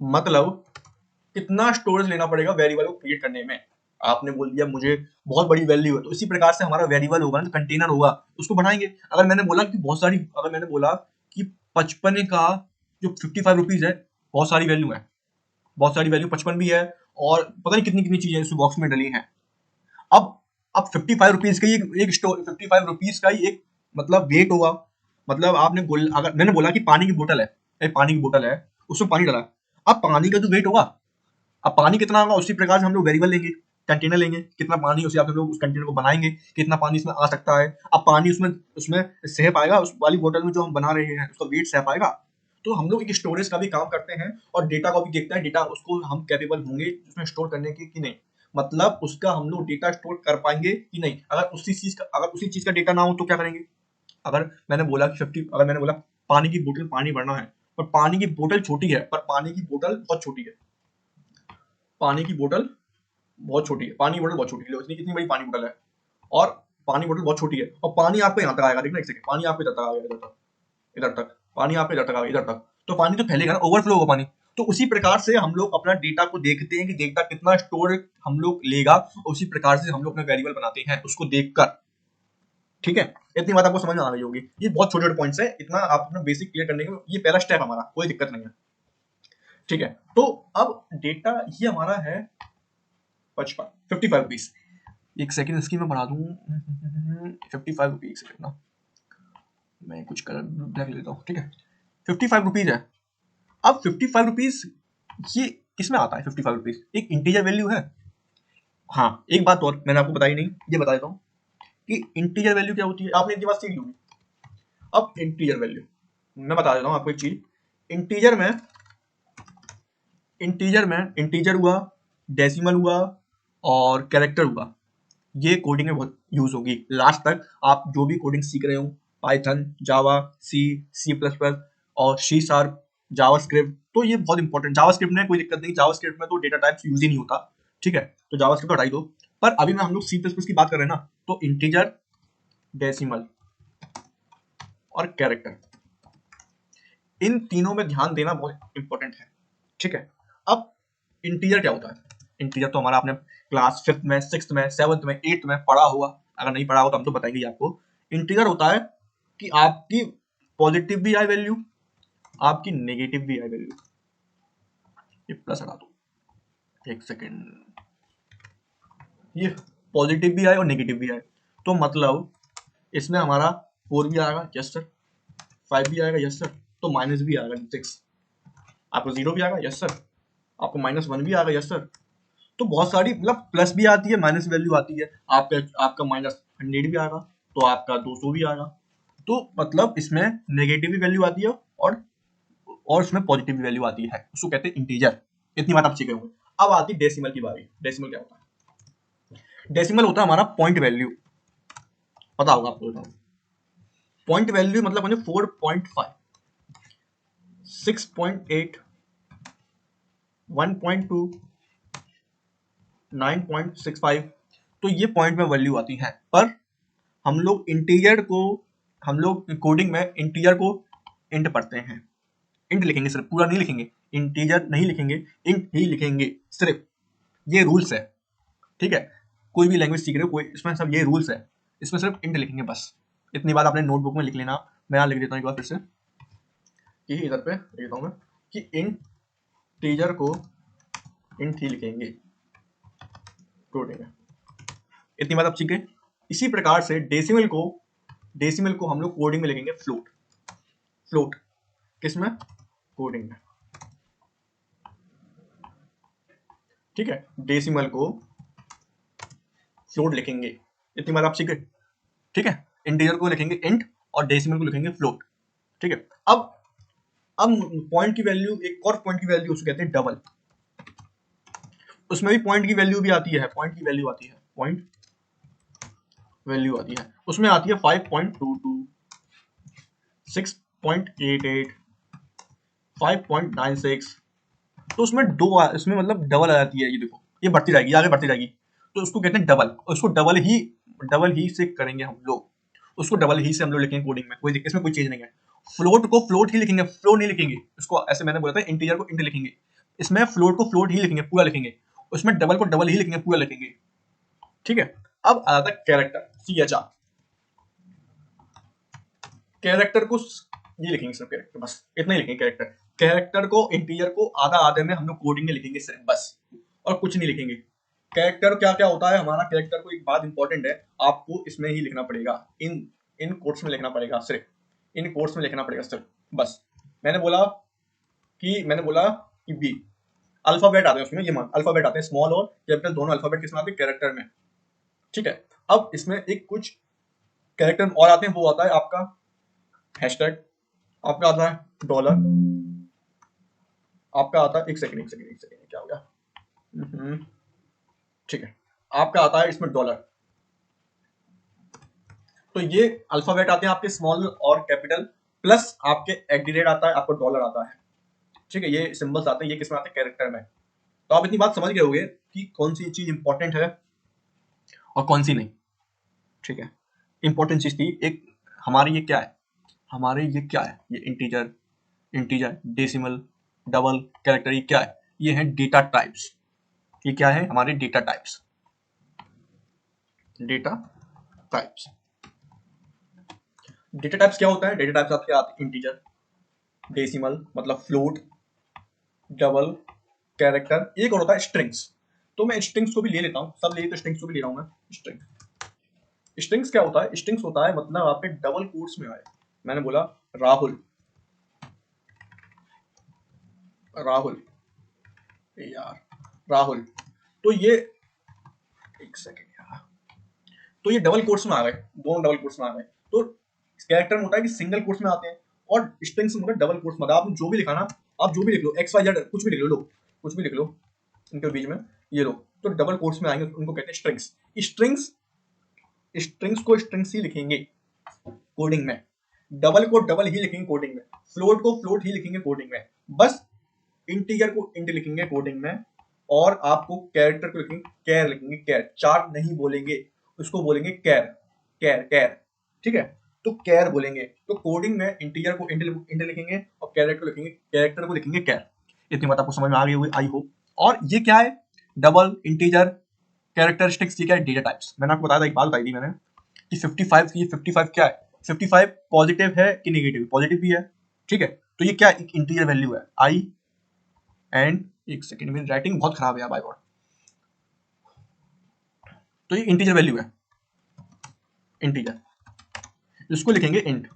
Speaker 1: मतलब कितना स्टोरेज लेना पड़ेगा वेरिएबल को क्रिएट करने में। आपने बोल दिया मुझे बहुत बड़ी वैल्यू है, तो इसी प्रकार से हमारा वेरिएबल होगा ना, तो कंटेनर होगा, उसको बढ़ाएंगे। अगर मैंने बोला कि बहुत सारी, अगर मैंने बोला कि 55 का जो 55 रुपीज है, बहुत सारी वैल्यू है, बहुत सारी वैल्यू 55 भी है, और पता नहीं कितनी कितनी चीजें इस बॉक्स में डली हैं। अब 55 रुपीज का ही एक स्टोर 55 रुपीज का ही एक मतलब वेट होगा। मतलब आपने अगर मैंने बोला कि पानी की बोतल है, पानी की बोतल है, उसमें पानी डाला, अब पानी का जो वेट होगा, अब पानी कितना होगा उसी प्रकार से हम लोग वेरिएबल लेंगे, कंटेनर लेंगे, कितना पानी उसी हम लोग उस कंटेनर को बनाएंगे, कितना पानी इसमें आ सकता है। अब पानी उसमें उसमें सह पाएगा, उस वाली बोतल में जो हम बना रहे हैं उसका वेट सह पाएगा। तो हम लोग एक स्टोरेज का भी काम करते हैं और डेटा को भी देखते हैं, डेटा उसको हम कैपेबल होंगे उसमें स्टोर करने की कि नहीं, मतलब उसका हम लोग डेटा स्टोर कर पाएंगे कि नहीं। अगर उसी चीज का डेटा ना हो तो क्या करेंगे। अगर मैंने बोला कि 50 अगर मैंने बोला पानी की बोतल पानी भरना है, पर पानी की बोतल छोटी है, पर पानी की बोतल बहुत छोटी है, पानी की बोतल बहुत छोटी है, पानी की बोतल बहुत छोटी है, इतनी कितनी बड़ी पानी बोतल है और पानी बोतल बहुत छोटी है और पानी आपको यहाँ तक आएगा, देखना एक सेकंड, पानी आपको इधर तक आ गया, इधर तक पानी आपको इधर तक आ गया, इधर तक, तो पानी तो फैलेगा ना, ओवरफ्लो होगा पानी। तो उसी प्रकार से हम लोग अपना डेटा को देखते हैं कि डेटा कितना स्टोर हम लोग लेगा, उसी प्रकार से हम लोग अपना वेरिएबल बनाते हैं उसको देखकर। ठीक है, इतनी बात आपको समझ में आ रही होगी। ये बहुत छोटे छोटे पॉइंट्स है, इतना आप अपना बेसिक क्लियर करने के ये पहला स्टेप हमारा, कोई दिक्कत नहीं है। ठीक है, तो अब डेटा ये हमारा है 55 रुपीज। एक सेकंड इसकी मैं बढ़ा दूं 55 रुपीज, एक सेकंड ना, मैं कुछ कलर ब्लैक लेता हूँ। ठीक है, 55 रुपीज है। अब 55 रुपीज ये किस में आता है 55 रुपीज, एक इंटीजर वैल्यू है। हाँ, एक बात और मैंने आपको बताई नहीं, ये बता देता हूँ कि इंटीजर वैल्यू क्या होती है, आपने इतनी बात सीख ली। अब इंटीजर वैल्यू मैं बता देता हूँ आपको एक चीज। इंटीजर में इंटीजर हुआ, डेसिमल हुआ और कैरेक्टर हुआ, ये कोडिंग में बहुत यूज होगी। लास्ट तक आप जो भी कोडिंग सीख रहे हो, पाइथन, जावा, सी प्लस प्लस और सी शार्प, जावास्क्रिप्ट, तो ये बहुत इंपॉर्टेंट। जावास्क्रिप्ट में कोई दिक्कत नहीं, जावास्क्रिप्ट में तो डेटा टाइप्स यूज ही नहीं होता। ठीक है, तो जावास्क्रिप्ट हटाई दो। पर अभी में हम लोग सी प्लस प्लस की बात कर रहे हैं ना, तो इंटीजर, डेसिमल और कैरेक्टर, इन तीनों में ध्यान देना बहुत इंपॉर्टेंट है। ठीक है, अब इंटीजर क्या होता है। इंटीजर तो हमारा आपने क्लास 5th में, 6th में, 7th में, 8th में पढ़ा हुआ, अगर नहीं पढ़ा हो तो हम तो बताएंगे आपको। इंटीजर होता है कि आपकी पॉजिटिव भी आए वैल्यू, आपकी नेगेटिव भी आए वैल्यू। ये प्लस हटा दो, एक सेकेंड, ये पॉजिटिव भी आए और नेगेटिव भी आए, तो मतलब इसमें हमारा 4 भी आएगा, यस सर, 5 भी आएगा, यस सर, तो माइनस भी आएगा 6, आपको 0 भी आएगा, यस सर, आपको -1 भी आएगा, यस सर। तो बहुत सारी मतलब प्लस भी आती है, माइनस वैल्यू आती है, आपका -100 भी आएगा, तो आपका 200 भी आएगा। तो मतलब इसमें नेगेटिव भी वैल्यू आती है और उसमें पॉजिटिव भी वैल्यू आती है, उसको कहते हैं इंटीजर। इतनी बात आप सीखे होंगे। अब आती है डेसिमल की बारी। डेसिमल क्या होता है। डेसिमल होता है हमारा पॉइंट वैल्यू, पता होगा आपको। पॉइंट वैल्यू मतलब 4.5, 6.8, 1.2, 9.65, तो ये पॉइंट में वैल्यू आती है। पर हम लोग कोडिंग में इंटीजर को इंट पढ़ते हैं, इंट लिखेंगे, सिर्फ पूरा नहीं लिखेंगे, इंटीजर नहीं लिखेंगे, इंट ही लिखेंगे सिर्फ। ये रूल्स है। ठीक है, कोई भी लैंग्वेज सीख रहे हो, कोई इसमें सब ये रूल्स है, इसमें सिर्फ इंट लिखेंगे बस। इतनी बात आपने नोटबुक में लिख लेना। मैं यहाँ लिख देता हूँ एक बार फिर से, कि इधर पे लिख देता हूँ मैं कि इंटीजर को इंट ही लिखेंगे कोडिंग में। इतनी बात आप सीख गए। इसी प्रकार से डेसिमल को हम लोग कोडिंग में लिखेंगे फ्लोट। फ्लोट किसमें, कोडिंग में। ठीक है, डेसिमल को फ्लोट लिखेंगे, इतनी बात आप सीख गए। ठीक है, इंटीजर को लिखेंगे इंट और डेसिमल को लिखेंगे फ्लोट। ठीक है, अब पॉइंट की वैल्यू, एक और पॉइंट की वैल्यू उसको कहते हैं डबल। उसमें भी पॉइंट की वैल्यू भी आती है, पॉइंट की वैल्यू आती है, पॉइंट वैल्यू आती है, उसमें आती है 5.22, 6.88, 5.96। तो उसमें इसमें मतलब डबल आ जाती है, ये देखो ये बढ़ती जाएगी, आगे बढ़ती जाएगी, तो उसको कहते हैं डबल। उसको डबल ही से करेंगे हम लोग, उसको डबल ही से हम लोग लिखेंगे कोडिंग में, इसमें कोई चीज नहीं है। फ्लोट को फ्लोट ही लिखेंगे, फ्लो नहीं लिखेंगे इसको, ऐसे मैंने बोला था इंटीजर को इंट लिखेंगे, इसमें फ्लोट को फ्लोट ही लिखेंगे, पूरा लिखेंगे, उसमें डबल को डबल ही लिखेंगे, पूरा लिखेंगे। ठीक है, अब आ जाता है कैरेक्टर, CHR। कैरेक्टर को ये लिखेंगे सिर्फ, कैरेक्टर बस इतना ही लिखेंगे। कैरेक्टर को इंटीजर को आधा आधे में हम लोग कोडिंग में लिखेंगे सिर्फ बस, और कुछ नहीं लिखेंगे। कैरेक्टर क्या क्या होता है हमारा कैरेक्टर को, एक बात इंपॉर्टेंट है, आपको इसमें ही लिखना पड़ेगा, इन इन कोट्स में लिखना पड़ेगा, सिर्फ इन कोट्स में लिखना पड़ेगा सिर्फ, बस। मैंने बोला कि बी अल्फाबेट आते हैं उसमें, ये मान अल्फाबेट आते हैं, स्मॉल और कैपिटल दोनों अल्फाबेट किसमें आते हैं, कैरेक्टर में, ठीक है। अब इसमें एक कुछ कैरेक्टर और आते हैं, वो आता है आपका हैशटैग, आपका आता है डॉलर, आपका आता है एक सेकंड क्या हो गया, ठीक है, आपका आता है इसमें डॉलर। तो ये अल्फाबेट आते हैं आपके स्मॉल और कैपिटल, प्लस आपके एट आता है, आपको डॉलर आता है, ठीक है। ये सिंबल्स आते हैं, ये किसमें आते हैं, कैरेक्टर में। तो आप इतनी बात समझ गए होंगे कि कौन सी चीज इंपॉर्टेंट है और कौन सी नहीं, ठीक है। इंपॉर्टेंट चीज थी एक, हमारी ये क्या है, हमारे ये क्या है, ये इंटीजर, डेसिमल, डबल, कैरेक्टर, ये क्या है, ये है डेटा टाइप्स। ये क्या है, हमारे data types, data types. Data types क्या होता है, डेटा टाइप्स आपके आते हैं इंटीजर, डेसिमल मतलब फ्लोट, डबल, कैरेक्टर, एक और होता है स्ट्रिंग्स। तो मैं स्ट्रिंग्स को भी ले लेता हूँ, सब ले तो स्ट्रिंग्स को भी ले रहा हूँ मैं। स्ट्रिंग्स क्या होता है, स्ट्रिंग्स होता है मतलब आपके डबल कोट्स में आए। मैंने बोला राहुल, राहुल, यार राहुल, तो ये एक सेकेंड यार, तो ये डबल कोट्स में आ गए, दोनों डबल कोट्स में आ गए। तो कैरेक्टर में होता है कि सिंगल कोट्स में आते हैं, और स्ट्रिंग्स में होता है डबल कोट्स में। आप जो भी लिखा ना, आप जो भी लिख लो, एक्स वाई जेड कुछ भी लिख लो, कुछ भी लिख लो इनके बीच में, ये लो, तो डबल कोट्स में आएंगे, उनको कहते हैं स्ट्रिंग्स। स्ट्रिंग्स स्ट्रिंग्स को स्ट्रिंग्स ही लिखेंगे कोडिंग में, डबल को डबल ही लिखेंगे कोडिंग में, फ्लोट को फ्लोट ही लिखेंगे कोडिंग में, बस इंटीजर को इंट लिखेंगे कोडिंग में, और आपको कैरेक्टर को लिखेंगे कैर, लिखेंगे कैर, चार नहीं बोलेंगे, उसको बोलेंगे कैर, कैर कैर, ठीक है। तो कैर बोलेंगे, तो कोडिंग में इंटीजर को इंट लिखेंगे और कैरेक्टर को लिखेंगे कैर। इतनी बात आपको समझ में आ गई होगी आई होप। और ये क्या है, डबल, इंटीजर, कैरेक्टरिस्टिक्स, ये क्या है, डेटा टाइप्स। मैंने आपको बताया था, एक बात बताई थी मैंने कि 55 की 55 क्या है, 55 पॉजिटिव है कि नेगेटिव, पॉजिटिव भी है, ठीक है। तो ये क्या है, एक इंटीजर वैल्यू है आई, एंड एक सेकेंड, मेरी राइटिंग बहुत खराब है बाय गॉड। तो ये इंटीजर वैल्यू है, इंटीजर, इसको लिखेंगे इंट,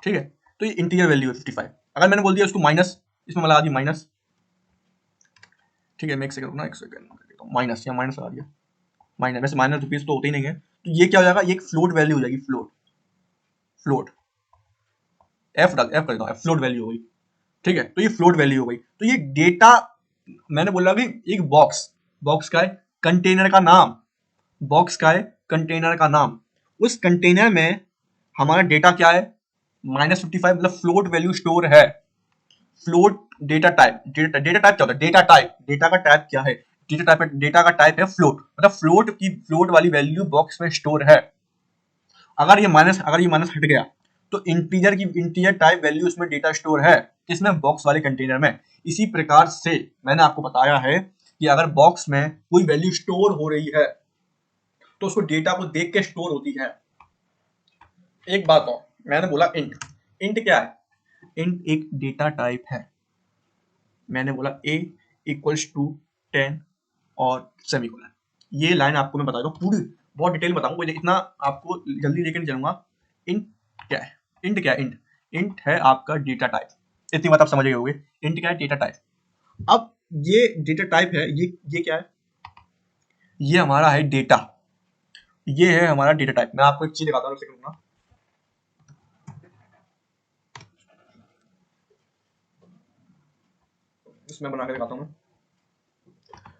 Speaker 1: ठीक है। तो ये इंटीजर वैल्यू है 55। अगर मैंने बोल दिया उसको माइनस, इसमें लगा दी माइनस, ठीक है। मैं एक सेकंड रुकना, एक सेकंड, माइनस, या माइनस लगा दिया, माइनस, वैसे माइनस रुपीज तो होते ही नहीं है, तो ये क्या हो जाएगा, ये एक फ्लोट वैल्यू हो जाएगी, फ्लोट, फ्लोट, एफ कर देता हूँ, फ्लोट वैल्यू हो गई, ठीक है। तो ये फ्लोट वैल्यू हो गई। तो ये डेटा, मैंने बोला कि एक बॉक्स, बॉक्स का है कंटेनर का नाम, बॉक्स का है कंटेनर का नाम, उस कंटेनर में हमारा डेटा क्या है, -55, मतलब फ्लोट वैल्यू स्टोर है। Float data type, data type क्या होता है, डेटा टाइप, डेटा का टाइप क्या है, डेटा का टाइप है फ्लोट, मतलब फ्लोट की, फ्लोट वाली वैल्यू बॉक्स में स्टोर है। अगर ये माइनस हट गया, तो इंटीजर टाइप वैल्यू उसमें डेटा स्टोर है, किसमें, बॉक्स वाले कंटेनर में। इसी प्रकार से मैंने आपको बताया है कि अगर बॉक्स में कोई वैल्यू स्टोर हो रही है, तो उसको डेटा को देख के स्टोर होती है। एक बात और, मैंने बोला इंट, इंट क्या है, इंट एक डेटा टाइप है। मैंने बोला a इक्वल्स टू 10 और सेमीकोलन। ये लाइन आपको मैं बता दूं पूरी, बहुत डिटेल बताऊंगा, लेकिन इतना आपको जल्दी लेकर चलूंगा। इंट क्या है, इंट क्या है, इंट है आपका डेटा टाइप। इतनी बात आप समझ गए होंगे, इंट क्या है, डेटा टाइप। अब ये डेटा टाइप है, ये क्या है, ये हमारा है डेटा, ये है हमारा डेटा टाइप। मैं आपको एक चीज दिखाता हूँ, इसमें बना के दिखाता हूँ मैं,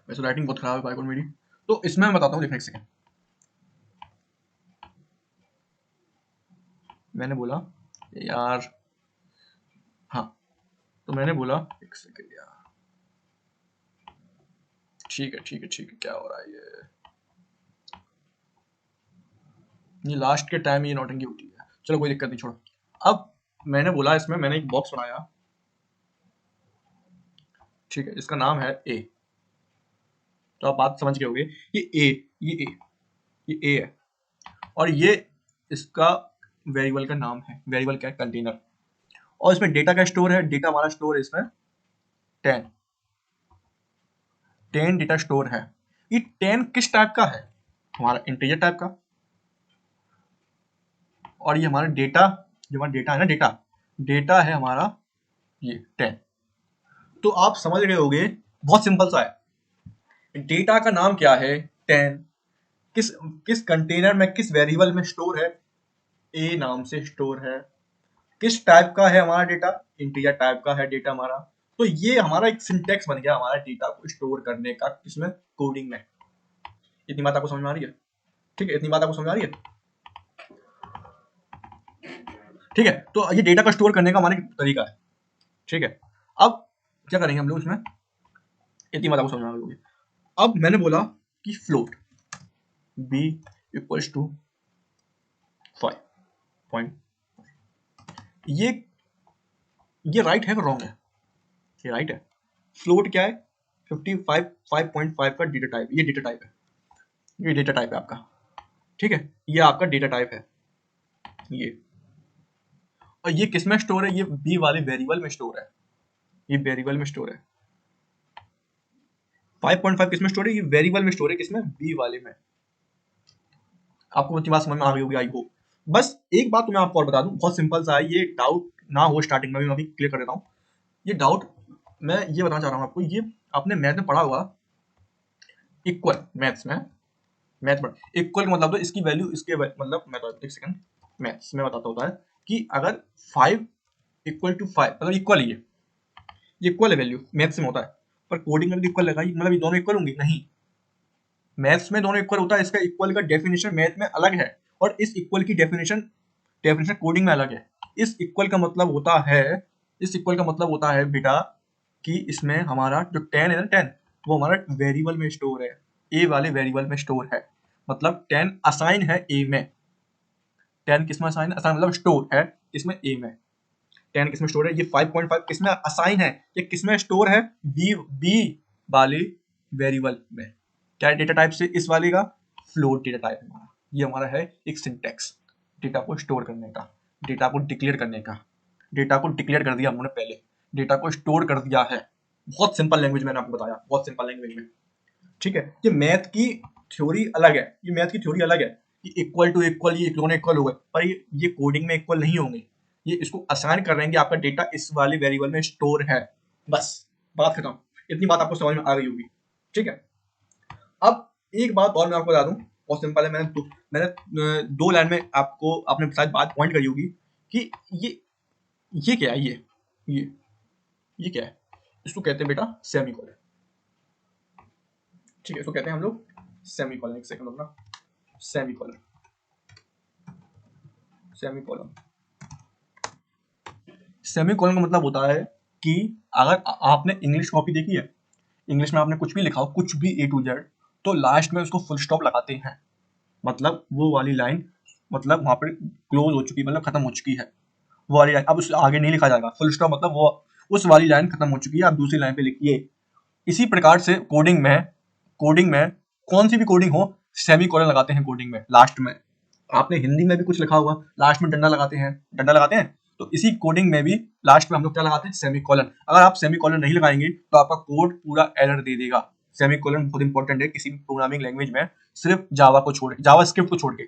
Speaker 1: वैसे राइटिंग बहुत खराब है भाई मेरी, तो इसमें मैं बताता हूँ, देखने एक सेकंड। मैंने बोला यार, हाँ, तो मैंने बोला एक सेकंड यार, ठीक है, क्या हो रहा है ये लास्ट के टाइम ये नौटंकी होती है, चलो कोई दिक्कत नहीं, छोड़ो। अब मैंने बोला इसमें मैंने एक बॉक्स बनाया, ठीक है, इसका नाम है ए। तो आप बात समझ गए होंगे, ये ए, ये ए, ये ए है, और ये इसका वेरिएबल का नाम है, वेरिएबल क्या है, कंटेनर। और इसमें डेटा का स्टोर है, डेटा हमारा स्टोर है इसमें 10 डेटा स्टोर है। ये 10 किस टाइप का है, हमारा इंटीजर टाइप का, और ये हमारा डेटा, जो हमारा डेटा है ना, डेटा है हमारा ये 10। तो आप समझ गए होंगे, बहुत सिंपल सा है। डेटा का नाम क्या है, 10, किस किस कंटेनर में, किस वेरिएबल में स्टोर है, ए नाम से स्टोर है। किस टाइप का है हमारा डेटा, इंटीजर टाइप का है डेटा हमारा। तो ये हमारा एक सिंटेक्स बन गया हमारा डेटा को स्टोर करने का, किसमें, कोडिंग में। इतनी बात आपको समझ में आ रही है? ठीक है, इतनी बात आपको समझ में आ रही है? ठीक है, तो ये डेटा को स्टोर करने का हमारा तरीका है। ठीक है, अब क्या करेंगे हम लोग इसमें, इतनी बात आपको समझ में आ रही होगी। अब मैंने बोला कि फ्लोट b इक्वल्स टू 5 ये राइट है कि रॉन्ग है? ये राइट है। फ्लोट क्या है, 5.5 का डेटा टाइप, ये डेटा टाइप है, ये डेटा टाइप है आपका। ठीक है, ये आपका डेटा टाइप है ये, और ये किस में स्टोर है, ये बी वाले वेरिएबल में स्टोर है, ये वेरिएबल में स्टोर है। 5.5 किस में स्टोर है, ये वेरिएबल में स्टोर है, किसमें, बी वाले में। आपको इतनी बात समझ में आ गई होगी आई होप। बस एक बात तो मैं आपको और बता दूं, बहुत सिंपल सा है, ये डाउट ना हो स्टार्टिंग में भी, मैं अभी क्लियर कर देता हूँ ये डाउट। मैं ये बताना चाह रहा हूँ आपको, ये आपने मैथ में पढ़ा होगा, इक्वल, मैथ्स में, मैथ में इक्वल का मतलब तो इसकी वैल्यू, इसके मतलब मैं तो एक सेकंड मैथ्स में बताता होता है कि अगर 5 इक्वल टू 5 मतलब इक्वल, ये इक्वल है वैल्यू, मैथ्स में होता है। पर कोडिंग में भी इक्वल लगाई, मतलब ये दोनों इक्वल होंगी, नहीं, मैथ्स में दोनों इक्वल होता है, इसका इक्वल का डेफिनेशन मैथ में अलग है, और इस इक्वल की डेफिनेशन कोडिंग में अलग है। इस इक्वल का मतलब होता है, इस इक्वल का मतलब होता है बेटा कि इसमें हमारा जो 10 है ना, 10 वो हमारा वेरिएबल में स्टोर है, ए वाले वेरिएबल में स्टोर है, मतलब 10 असाइन है ए में। 10 किसमें असाइन है, असाइन मतलब स्टोर है इसमें ए में। 10 किसमें स्टोर है, ये 5.5 किसमें असाइन है, ये किसमें स्टोर है, बी वाले वेरिएबल में। क्या डेटा टाइप से, इस वाले का फ्लोट डेटा टाइप हमारा। ये हमारा है एक सिंटेक्स, डेटा को स्टोर करने का, डेटा को डिक्लेयर करने का। डेटा को डिक्लेयर कर दिया हमने पहले, डेटा को स्टोर कर दिया है। बहुत सिंपल लैंग्वेज मैंने आपको बताया, बहुत सिंपल लैंग्वेज में। ठीक है, ये मैथ की थ्योरी अलग है, ये मैथ की थ्योरी अलग है कि इक्वल टू इक्वल, ये दोनों इक्वल हो गए, पर ये कोडिंग में इक्वल नहीं होंगे। ये इसको असाइन कर रहे हैं कि आपका डेटा इस वाले वेरिएबल में स्टोर है, बस बात खत्म। इतनी बात आपको समझ में आ गई होगी। ठीक है, अब एक बात और मैं आपको बता दूं, बहुत सिंपल है, मैंने 2 लाइन में आपको, आपने शायद बात पॉइंट करी होगी कि ये क्या है, ये ये क्या है, इसको कहते हैं बेटा सेमीकोलन। ठीक है, इसको कहते हैं हम लोग सेमीकोलन। एक सेकंड अपना, सेमीकोलन, सेमीकोलन, सेमीकोलन का मतलब होता है कि अगर आपने इंग्लिश कॉपी देखी है, इंग्लिश में आपने कुछ भी लिखा हो, कुछ भी ए टू जेड, तो लास्ट में उसको फुल स्टॉप लगाते हैं, मतलब वो वाली लाइन, मतलब वहां पर क्लोज हो चुकी, मतलब खत्म हो चुकी है वो वाली लाइन, अब उससे आगे नहीं लिखा जाएगा। फुल स्टॉप मतलब वो उस वाली लाइन खत्म हो चुकी है, आप दूसरी लाइन पे लिखिए। इसी प्रकार से कोडिंग में कौन सी भी कोडिंग हो, सेमी कोलन लगाते हैं कोडिंग में लास्ट में। आपने हिंदी में भी कुछ लिखा होगा, लास्ट में डंडा लगाते हैं, डंडा लगाते हैं, तो इसी कोडिंग में भी लास्ट में हम लोग क्या लगाते हैं, सेमी कोलन। अगर आप सेमी कोलन नहीं लगाएंगे तो आपका कोड पूरा एरर दे देगा। सेमी कोलन बहुत इंपॉर्टेंट है किसी भी प्रोग्रामिंग लैंग्वेज में, सिर्फ जावा को छोड़, जावा स्क्रिप्ट को छोड़ के।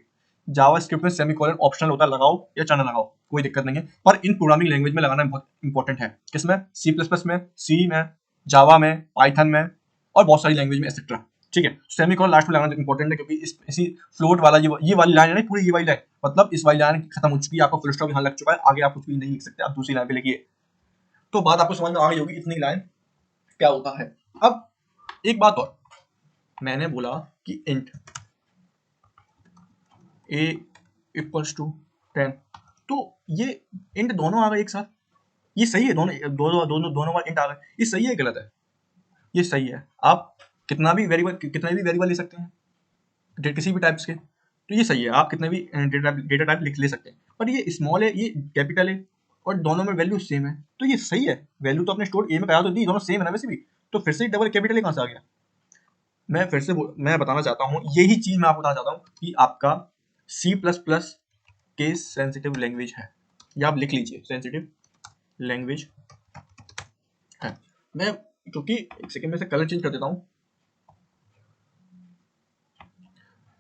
Speaker 1: जावा स्क्रिप्ट में सेमी कोलन ऑप्शनल होता है, लगाओ या चाहे ना लगाओ कोई दिक्कत नहीं है, पर इन प्रोग्रामिंग लैंग्वेज में लगाना बहुत इंपॉर्टेंट है। किसमें, सी प्लस प्लस में, सी में, जावा में, पाइथन में, और बहुत सारी लैंग्वेज में एक्सेट्रा। ठीक है, सेमीकोलन लास्ट में लगाना इंपॉर्टेंट है, क्योंकि इसी फ्लोट वाला ये वाली लाइन है ना, पूरी ये वाली लाइन, मतलब इस वाली लाइन खत्म हो चुकी है, आपका फुल स्टॉप यहाँ लग चुका है, आगे आप कुछ भी नहीं लिख सकते, आप दूसरी लाइन पे लिखिए। तो बात आपको समझ में आ गई होगी, इतनी लाइन क्या होता है। अब एक बात और, मैंने बोला कि इंट ए इक्वल्स टू 10, तो ये इंट दोनों आ गए एक साथ, ये सही है, दोनों बार इंट आ गए, ये सही है गलत है? ये सही है। आप कितना भी वेरिएबल ले सकते हैं, किसी भी टाइप्स के, तो ये सही है, आप कितने भी डेटा टाइप लिख ले सकते हैं। पर ये स्मॉल है, ये कैपिटल है, और दोनों में वैल्यू सेम है, तो ये सही है। वैल्यू तो अपने स्टोर ए में करा तो दी, दोनों सेम है ना वैसे भी, तो फिर से डबल कैपिटल कहाँ से आ गया? मैं बताना चाहता हूँ, यही चीज मैं आपको बताना चाहता हूँ कि आपका C plus plus case sensitive language है, या आप लिख लीजिए सेंसिटिव लैंग्वेज है। मैं क्योंकि एक सेकंड में से कलर चेंज कर देता हूँ,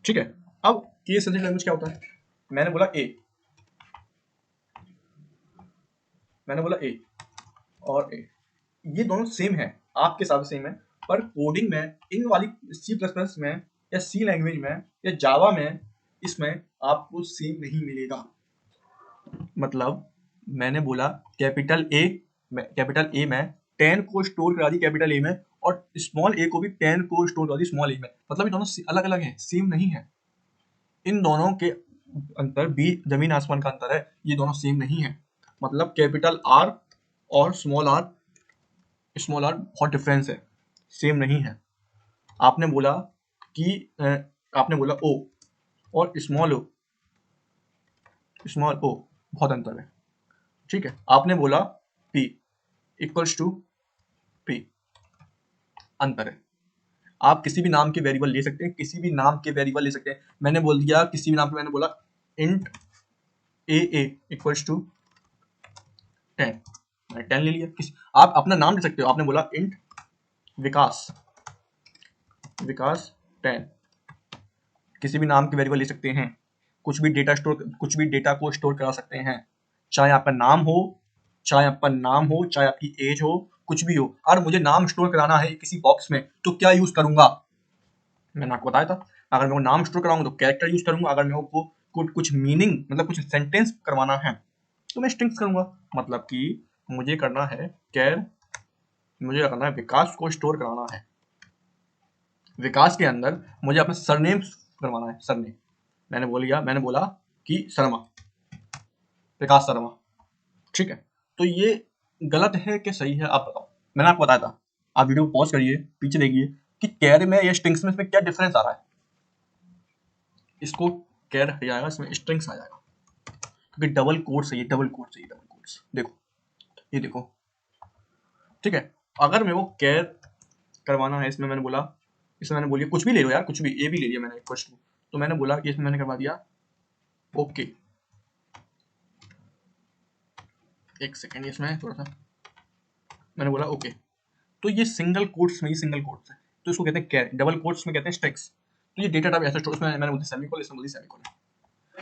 Speaker 1: ठीक है। अब केस सेंसिटिव लैंग्वेज क्या होता है? मैंने बोला ए, मैंने बोला ए और ए, ये दोनों सेम है, आपके हिसाब से सेम है, पर कोडिंग में इन वाली सी प्लस प्लस में या सी लैंग्वेज में या जावा में, इसमें आपको सेम नहीं मिलेगा। मतलब मैंने बोला कैपिटल ए में 10 को स्टोर करा दी कैपिटल ए में, और स्मॉल ए को भी 10 को स्टोर करा दी स्मॉल ए में, मतलब ये दोनों अलग अलग हैं, सेम नहीं है। इन दोनों के अंतर भी जमीन आसमान का अंतर है, ये दोनों सेम नहीं है। मतलब कैपिटल आर और स्मॉल आर बहुत डिफरेंस है, सेम नहीं है। आपने बोला कि आपने बोला ओ और स्मॉल ओ बहुत अंतर है, ठीक है। आपने बोला पी इक्वल्स टू पी, अंतर है। आप किसी भी नाम के वेरिएबल ले सकते हैं, किसी भी नाम के वेरिएबल ले सकते हैं। मैंने बोल दिया किसी भी नाम पे, मैंने बोला इंट ए इक्वल्स टू 10, मैंने 10 ले लिया। आप अपना नाम ले सकते हो, आपने बोला इंट विकास 10, किसी भी नाम के वेरिएबल ले सकते हैं, कुछ भी डेटा को स्टोर करा सकते हैं, चाहे आपका नाम हो, चाहे आपकी एज हो, कुछ भी हो। अगर मुझे नाम स्टोर कराना है किसी बॉक्स में तो क्या यूज करूंगा? मैंने आपको बताया था, अगर मैं वो नाम स्टोर कराऊंगा तो कैरेक्टर यूज करूंगा, अगर मैं वो कुछ मीनिंग मतलब कुछ सेंटेंस करवाना है तो मैं स्ट्रिंग्स करूंगा। मतलब कि मुझे करना है विकास को स्टोर कराना है, विकास के अंदर मुझे अपना सरनेम करवाना है, सरनेम। मैंने बोला कि शर्मा, विकास शर्मा, ठीक है। तो ये गलत है कि सही है, आप बताओ। मैंने आपको बताया था, आप वीडियो को पॉज करिए, पीछे देखिए कि कैर में या स्ट्रिंग्स में इसमें क्या डिफरेंस आ रहा है। इसको कैर हट जाएगा, इसमें स्ट्रिंग्स आ जाएगा, क्योंकि डबल कोट्स है ये, डबल कोट्स। देखो, ये देखो, ठीक है। अगर मेरे को कैर करवाना है इसमें, मैंने बोलिए कुछ भी ले लो यार, कुछ भी, ए भी ले लिया मैंने क्वेश्चन, तो मैंने बोला कि इसमें मैंने करवा दिया ओके। एक सेकेंड, इसमें थोड़ा सा मैंने बोला ओके। तो ये सिंगल कोट्स है, तो इसको कहते हैं कैर, डबल कोट्स में कहते हैं स्ट्रिंग्स। तो ये डेटा टाइप ऐसा स्टोर, इसमें मैंने बोली सेमीकोलन, इसमें बोली सेमीकोलन,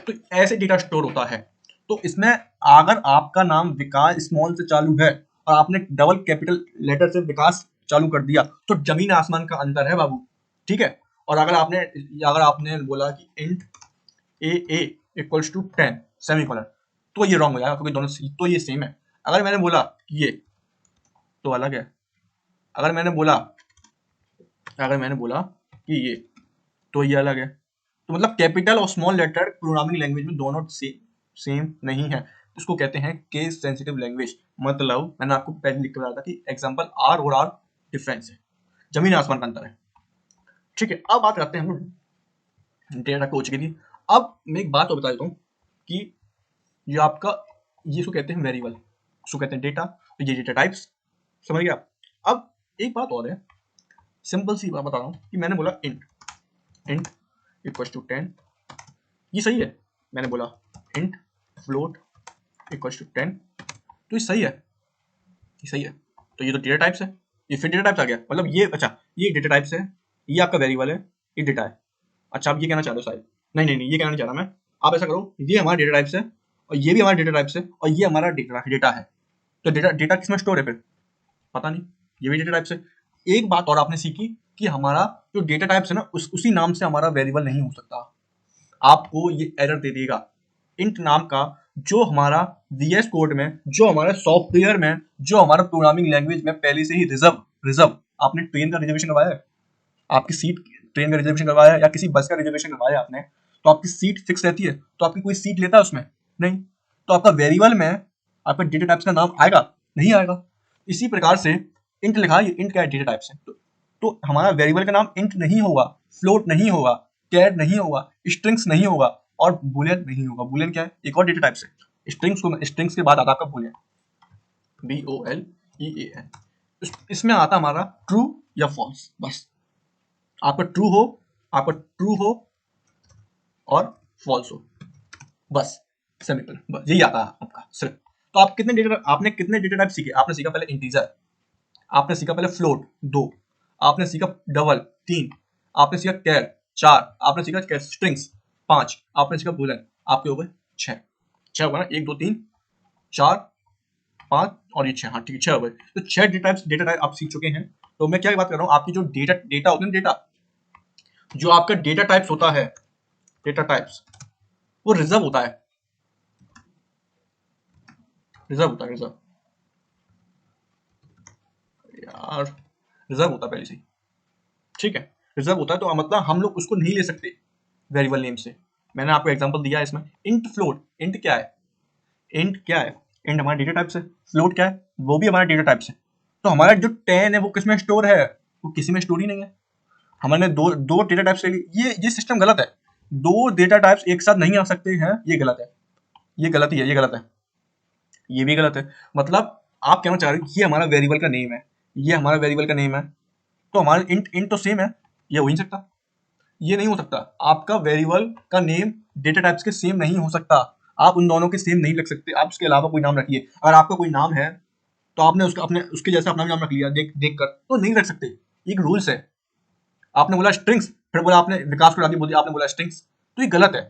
Speaker 1: तो ऐसे डेटा स्टोर होता है। तो इसमें अगर आपका नाम विकास स्मॉल से चालू है और आपने डबल कैपिटल लेटर से विकास चालू कर दिया तो जमीन आसमान का अंतर है बाबू, ठीक है। और अगर आपने बोला कि int a equals to 10 semicolon, तो ये रॉन्ग हो जाएगा, क्योंकि दोनों तो ये सेम है। अगर मैंने बोला कि ये, तो अलग है। अगर मैंने बोला कि ये, तो ये अलग है। तो मतलब कैपिटल और स्मॉल लेटर प्रोग्रामिंग लैंग्वेज में दोनों सेम नहीं है, इसको कहते हैं केस सेंसिटिव लैंग्वेज। मतलब मैंने आपको पहले लिख के बताया था कि एग्जांपल आर और आर डिफरेंस है, जमीन आसमान का अंतर है, ठीक है। अब बात करते हैं हम लोग डेटा को चुकी थी। अब मैं एक बात और बता देता हूँ कि ये आपका, ये इसको कहते हैं वेरिएबल, इसको कहते हैं डेटा, तो ये डेटा टाइप्स, समझ गया। अब एक बात और है, सिंपल सी बात बता रहा हूँ कि मैंने बोला इंट इक्वल टू 10, ये सही है। मैंने बोला इंट फ्लोट इक्वल टू 10, तो ये सही है, तो ये तो डेटा टाइप्स है, ये फिर डेटा टाइप्स आ गया। मतलब ये, अच्छा, ये डेटा टाइप्स है, ये आपका वेरिएबल है, ये डेटा है। अच्छा, आप ये कहना चाह रहे हो शायद, नहीं, ये कहना नहीं चाह रहा मैं। आप ऐसा करो, ये हमारा डेटा टाइप्स है और ये भी हमारा डेटा टाइप्स है और ये हमारा डेटा है, तो डेटा किसमें स्टोर है फिर? पता नहीं, ये भी डेटा टाइप्स है। एक बात और आपने सीखी कि हमारा जो डेटा टाइप्स है ना, उसी नाम से हमारा वेरिएबल नहीं हो सकता। आपको ये एरर दे देगा। इंट नाम का जो हमारा वीएस कोड में, जो हमारे सॉफ्टवेयर में, जो हमारा प्रोग्रामिंग लैंग्वेज में पहले से ही रिजर्व, आपने ट्रेन का रिजर्वेशन करवाया है, आपकी सीट, ट्रेन का रिजर्वेशन करवाया है या किसी बस का रिजर्वेशन करवाया है आपने, तो आपकी सीट फिक्स रहती है, तो आपकी कोई सीट लेता है उसमें? नहीं। तो आपका वेरिएबल में आपका डेटा टाइप्स का नाम आएगा? नहीं आएगा। इसी प्रकार से इंट लिखा है, इंट क्या है? डेटा टाइप्स है। तो हमारा वेरिएबल का नाम इंट नहीं होगा, फ्लोट नहीं होगा, कैर नहीं होगा, स्ट्रिंग्स नहीं होगा और बुलियन नहीं होगा। बुलियन क्या है? एक और डेटा टाइप्स है। स्ट्रिंग्स के बाद आता है आपका बुलियन, BOLEAN। इसमें आता हमारा ट्रू या फॉल्स, बस। आपका ट्रू हो और फॉल्स हो, बस, सिंपल, बस यही आता है आपका सिर्फ। तो आपने कितने डेटा टाइप सीखे? आपने सीखा पहले इंटीजर, आपने सीखा पहले फ्लोट 2, आपने सीखा डबल 3, आपने सीखा कैर 4 आपने सीखा स्ट्रिंग्स, 5 आपने सीखा बूलियन, आपके हो गए 6 6 होगा ना, 1 2 3 4 5 और ये 6, हाँ ठीक है 6 हो गए। तो 6 डेटा टाइप आप सीख चुके हैं। तो मैं क्या बात कर रहा हूँ, आपकी जो डेटा होते हैं, डेटा जो आपका डेटा टाइप्स होता है, डेटा टाइप्स वो रिजर्व होता है, रिजर्व यार, रिजर्व होता है पहले से ही, ठीक है। रिजर्व होता है तो मतलब हम लोग उसको नहीं ले सकते वेरिएबल नेम से। मैंने आपको एग्जांपल दिया है इसमें, इंट फ्लोट, इंट क्या है, इंट क्या है, इंट हमारा डेटा टाइप से, फ्लोट क्या है, वो भी हमारा डेटा टाइप से। तो हमारा जो 10 है वो किसमें स्टोर है, वो किसी में स्टोर ही नहीं है। हमने दो दो डेटा टाइप्स ले ली, ये सिस्टम गलत है। दो डेटा टाइप्स एक साथ नहीं आ सकते हैं, ये गलत है, ये गलत ही है, ये गलत है, ये भी गलत है। मतलब आप कहना चाह रहे हो ये हमारा वेरिएबल का नेम है, ये हमारा वेरिएबल का नेम है, तो हमारा इंट इंट तो सेम है, ये हो ही नहीं सकता, ये नहीं हो सकता। आपका वेरिएबल का नेम डेटा टाइप्स के सेम नहीं हो सकता, आप उन दोनों के सेम नहीं रख सकते। आप उसके अलावा कोई नाम रखिए, अगर आपका कोई नाम है तो आपने उसका अपने उसके जैसा अपना भी नाम रख लिया देख कर, तो नहीं रख सकते, एक रूल्स है। आपने बोला स्ट्रिंग्स, फिर बोला आपने विकास को बोल दिया, आपने बोला स्ट्रिंग्स, तो ये गलत है।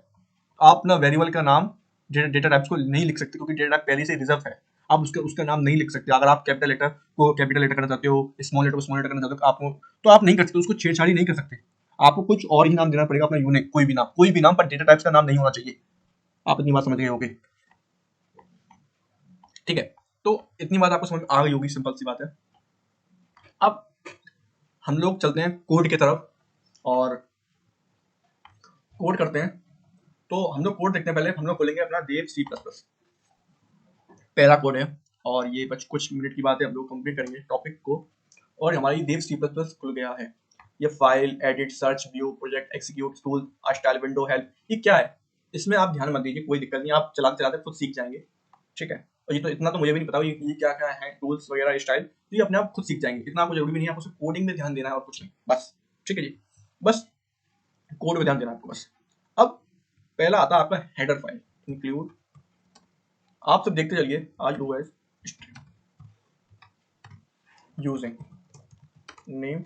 Speaker 1: आप ना वेरिएबल का नाम डेटा टाइप्स को नहीं लिख सकते, क्योंकि डेटा टाइप पहले से रिजर्व है। आप उसका नाम नहीं लिख सकते। अगर आप कैपिटल लेटर को कैपिटल लेटर करना चाहते हो, स्मॉल लेटर को स्मॉल लेटर करना चाहते हो, आपको तो आप नहीं कर सकते, उसको छेड़छाड़ी नहीं कर सकते। आपको कुछ और ही नाम देना पड़ेगा अपना यूनिक, कोई भी नाम, पर डेटा टाइप्स का नाम नहीं होना चाहिए। आप इतनी बात समझ गए होगे, ठीक है। तो इतनी बात आपको समझ आ गई होगी, सिंपल सी बात है। अब हम लोग चलते हैं कोड की तरफ और कोड करते हैं। तो हम लोग कोड देखते हैं, पहले हम लोग खोलेंगे अपना देव सी प्लस प्लस, पहला कोड है। और ये बस कुछ मिनट की बात है, हम लोग कंप्लीट करेंगे टॉपिक को। और हमारी देव सी प्लस प्लस खुल गया है। ये file, edit, search, view, project, execute, tool, style, window, help, ये क्या है, इसमें आप ध्यान मत दीजिए, कोई दिक्कत नहीं, आप चलाते चलाते खुद सीख जाएंगे, ठीक है। और ये तो इतना तो मुझे भी नहीं पता ये क्या क्या है, टूल्स वगैरह, स्टाइल, तो ये अपने आप खुद सीख जाएंगे, इतना आपको जरूरी भी नहीं है, आपको सिर्फ कोडिंग में ध्यान देना है और कुछ नहीं, बस, ठीक है जी। बस कोड में ध्यान देना है आपको बस। अब पहला आता है आपका हेडर फाइल, इंक्लूड, आप सब देखते चलिए, आज हुआ है using name